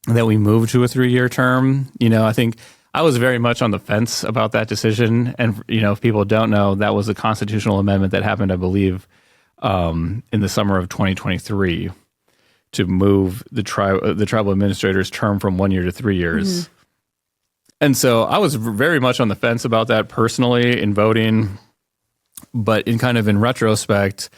that we move to a 3-year term. I think I was very much on the fence about that decision. And, if people don't know, that was a constitutional amendment that happened, I believe, in the summer of 2023 to move the tribal administrator's term from 1 year to 3 years. And so I was very much on the fence about that personally in voting. But in retrospect,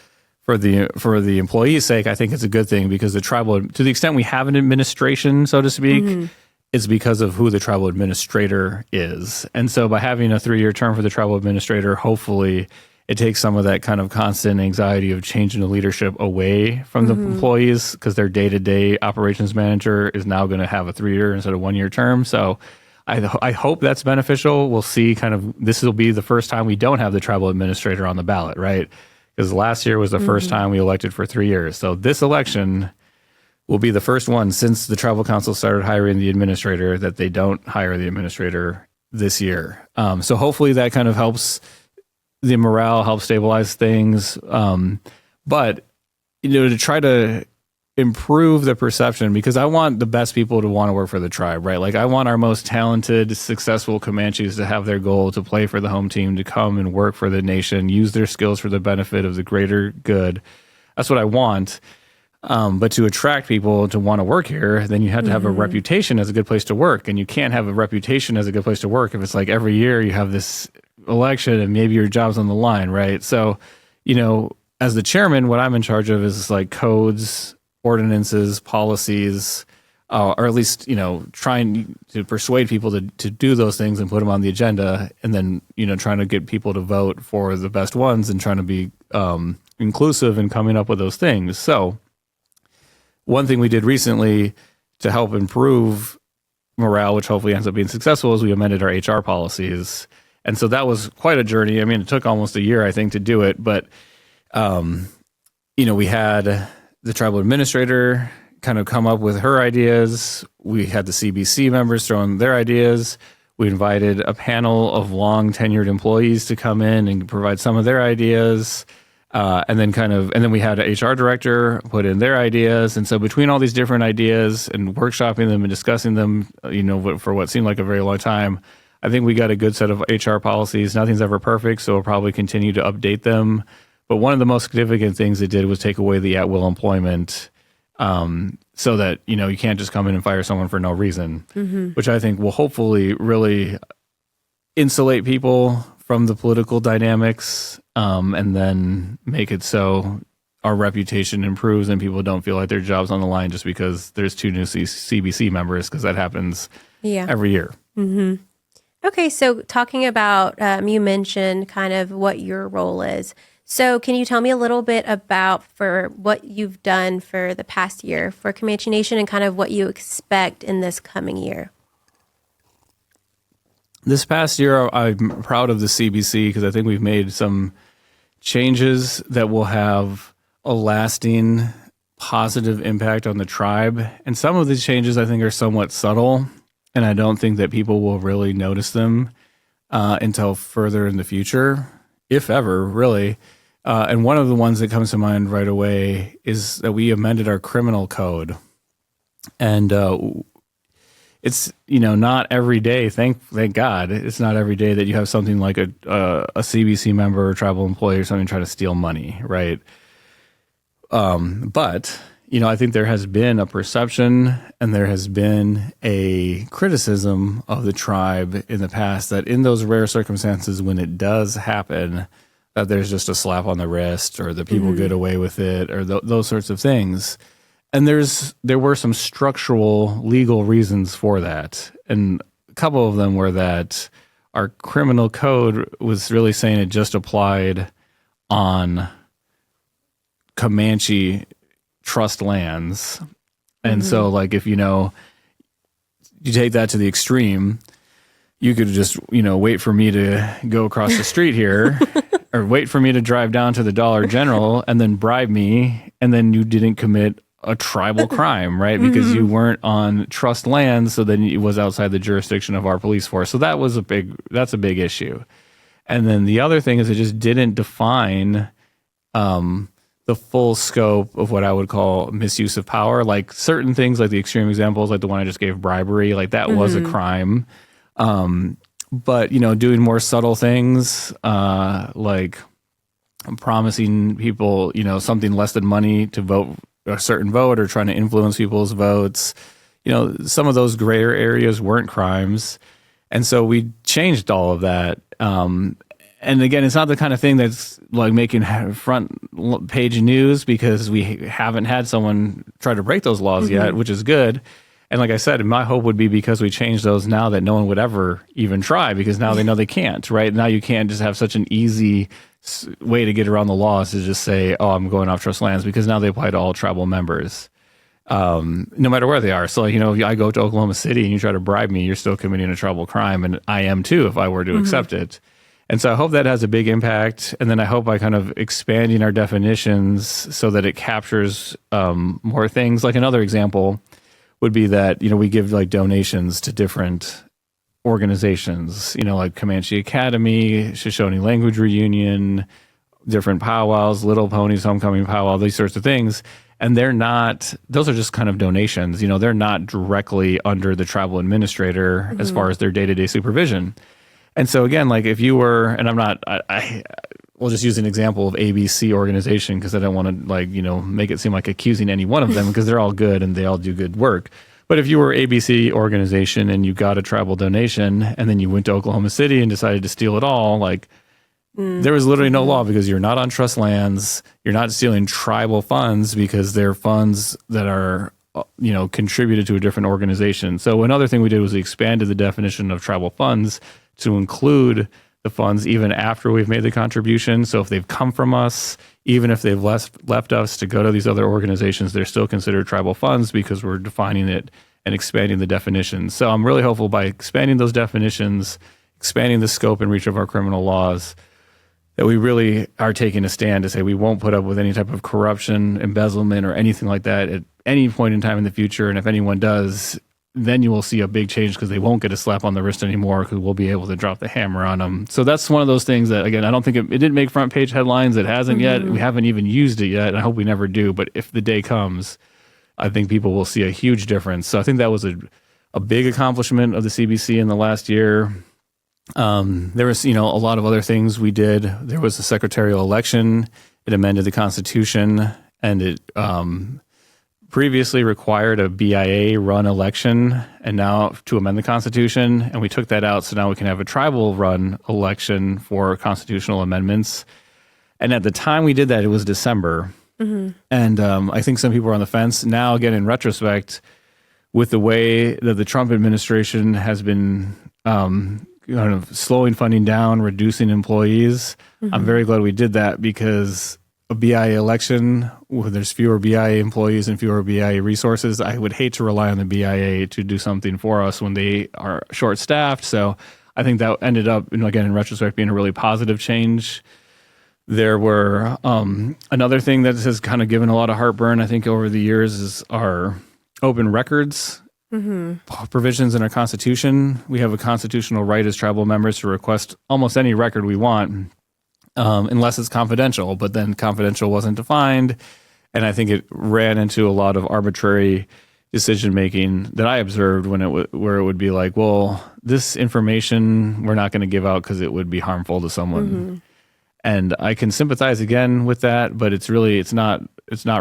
for the employees' sake, I think it's a good thing, because the tribal, to the extent we have an administration, so to speak, it's because of who the tribal administrator is. And so by having a 3-year term for the tribal administrator, hopefully it takes some of that kind of constant anxiety of changing the leadership away from the employees, because their day-to-day operations manager is now going to have a 3-year instead of 1-year term. So I hope that's beneficial. We'll see. This will be the first time we don't have the tribal administrator on the ballot, right? Because last year was the first time we elected for 3 years. So this election will be the first one since the tribal council started hiring the administrator that they don't hire the administrator this year. So hopefully that kind of helps the morale, helps stabilize things. But, to try to improve the perception, because I want the best people to want to work for the tribe, right? Like I want our most talented, successful Comanches to have their goal to play for the home team, to come and work for the nation, use their skills for the benefit of the greater good. That's what I want. But to attract people to want to work here, then you have to have a reputation as a good place to work. And you can't have a reputation as a good place to work if it's like every year you have this election and maybe your job's on the line, right? So, as the chairman, what I'm in charge of is like codes, ordinances, policies, or at least, trying to persuade people to do those things and put them on the agenda, and then, trying to get people to vote for the best ones and trying to be inclusive in coming up with those things. So one thing we did recently to help improve morale, which hopefully ends up being successful, is we amended our HR policies. And so that was quite a journey. I mean, it took almost a year, I think, to do it, but, we had the tribal administrator kind of come up with her ideas. We had the CBC members throw in their ideas. We invited a panel of long tenured employees to come in and provide some of their ideas. And then we had an HR director put in their ideas. And so between all these different ideas and workshopping them and discussing them, for what seemed like a very long time, I think we got a good set of HR policies. Nothing's ever perfect, so we'll probably continue to update them. But one of the most significant things it did was take away the at-will employment, so that, you can't just come in and fire someone for no reason, which I think will hopefully really insulate people from the political dynamics, and then make it so our reputation improves and people don't feel like their job's on the line just because there's 2 new CBC members, because that happens every year. Okay, so talking about, you mentioned kind of what your role is. So can you tell me a little bit about for what you've done for the past year for Comanche Nation and kind of what you expect in this coming year? This past year, I'm proud of the CBC because I think we've made some changes that will have a lasting positive impact on the tribe. And some of these changes I think are somewhat subtle, and I don't think that people will really notice them until further in the future, if ever, really. And one of the ones that comes to mind right away is that we amended our criminal code. And it's, not every day. Thank God, it's not every day that you have something like a CBC member or tribal employee or something try to steal money, right? But I think there has been a perception and there has been a criticism of the tribe in the past that in those rare circumstances when it does happen, that there's just a slap on the wrist or that people get away with it or those sorts of things. And there were some structural legal reasons for that. And a couple of them were that our criminal code was really saying it just applied on Comanche trust lands. And so like if, you take that to the extreme, you could just, wait for me to go across the street here or wait for me to drive down to the Dollar General and then bribe me. And then you didn't commit a tribal crime, right? Because you weren't on trust land, so then it was outside the jurisdiction of our police force. So that's a big issue. And then the other thing is it just didn't define the full scope of what I would call misuse of power. Like certain things, like the extreme examples, like the one I just gave, bribery, like that was a crime. But doing more subtle things, like promising people, something less than money to vote a certain vote or trying to influence people's votes. Some of those grayer areas weren't crimes. And so we changed all of that. And again, it's not the kind of thing that's like making front page news because we haven't had someone try to break those laws yet, which is good. And like I said, my hope would be because we changed those now that no one would ever even try because now they know they can't, right? Now you can't just have such an easy way to get around the laws to just say, oh, I'm going off trust lands because now they apply to all tribal members, no matter where they are. So, if I go to Oklahoma City and you try to bribe me, you're still committing a tribal crime. And I am too, if I were to accept it. And so I hope that has a big impact. And then I hope by kind of expanding our definitions so that it captures more things. Like another example would be that, we give like donations to different organizations, like Comanche Academy, Shoshone Language Reunion, different powwows, Little Ponies Homecoming Powwow, these sorts of things. And those are just kind of donations. They're not directly under the tribal administrator as far as their day-to-day supervision. And so again, like if you were, and we'll just use an example of ABC organization because I don't want to make it seem like accusing any one of them because they're all good and they all do good work. But if you were ABC organization and you got a tribal donation and then you went to Oklahoma City and decided to steal it all, there was literally no law because you're not on trust lands. You're not stealing tribal funds because they're funds that are, contributed to a different organization. So another thing we did was we expanded the definition of tribal funds to include the funds even after we've made the contribution. So if they've come from us, even if they've left us to go to these other organizations, they're still considered tribal funds because we're defining it and expanding the definitions. So I'm really hopeful by expanding those definitions, expanding the scope and reach of our criminal laws, that we really are taking a stand to say we won't put up with any type of corruption, embezzlement, or anything like that at any point in time in the future. And if anyone does, then you will see a big change because they won't get a slap on the wrist anymore because we'll be able to drop the hammer on them. So that's one of those things that, again, I don't think it didn't make front page headlines. It hasn't yet. We haven't even used it yet. And I hope we never do. But if the day comes, I think people will see a huge difference. So I think that was a big accomplishment of the CBC in the last year. There was, a lot of other things we did. There was a secretarial election. It amended the Constitution, and it previously required a BIA-run election, and now to amend the Constitution, and we took that out, so now we can have a tribal-run election for constitutional amendments. And at the time we did that, it was December. And I think some people are on the fence. Now, again, in retrospect, with the way that the Trump administration has been kind of slowing funding down, reducing employees. I'm very glad we did that because a BIA election where there's fewer BIA employees and fewer BIA resources, I would hate to rely on the BIA to do something for us when they are short-staffed. So I think that ended up, again, in retrospect, being a really positive change. There were another thing that has kind of given a lot of heartburn, I think, over the years is our open records provisions in our Constitution. We have a constitutional right as tribal members to request almost any record we want, unless it's confidential. But then confidential wasn't defined, and I think it ran into a lot of arbitrary decision making that I observed where it would be like, well, this information we're not going to give out because it would be harmful to someone. And I can sympathize again with that, but it's not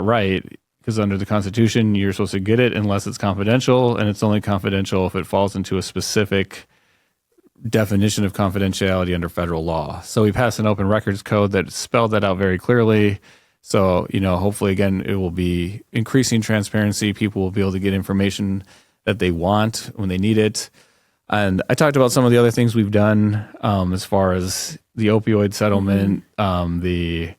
right, because under the Constitution, you're supposed to get it unless it's confidential, and it's only confidential if it falls into a specific definition of confidentiality under federal law. So we passed an open records code that spelled that out very clearly. So, hopefully, again, it will be increasing transparency. People will be able to get information that they want when they need it. And I talked about some of the other things we've done as far as the opioid settlement, the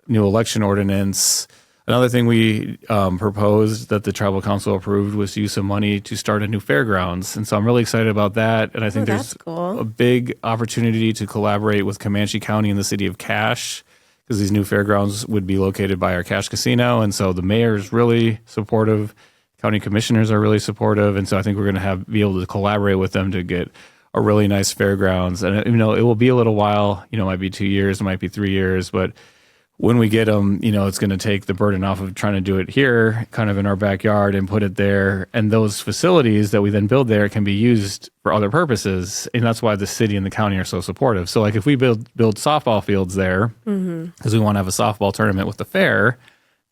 new election ordinance. Another thing we proposed that the tribal council approved was use of money to start a new fairgrounds. And so I'm really excited about that. And I think there's a big opportunity to collaborate with Comanche County and the city of Cache, because these new fairgrounds would be located by our Cache Casino. And so the mayor is really supportive. County commissioners are really supportive. And so I think we're going to be able to collaborate with them to get a really nice fairgrounds. And, it will be a little while, it might be 2 years, it might be 3 years, but when we get them, it's going to take the burden off of trying to do it here, kind of in our backyard, and put it there. And those facilities that we then build there can be used for other purposes. And that's why the city and the county are so supportive. So like if we build softball fields there, because we want to have a softball tournament with the fair,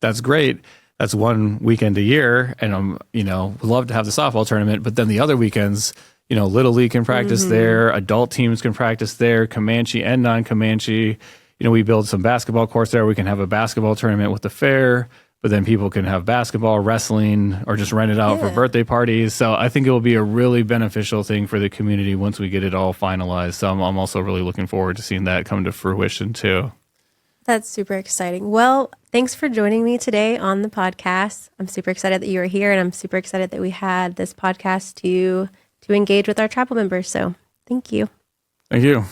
that's great. That's one weekend a year. And we'd love to have the softball tournament, but then the other weekends, Little League can practice there, adult teams can practice there, Comanche and non-Comanche. We build some basketball courts there. We can have a basketball tournament with the fair, but then people can have basketball, wrestling, or just rent it out for birthday parties. So I think it will be a really beneficial thing for the community once we get it all finalized. So I'm also really looking forward to seeing that come to fruition too. That's super exciting. Well, thanks for joining me today on the podcast. I'm super excited that you were here, and I'm super excited that we had this podcast to engage with our tribal members. So thank you. Thank you.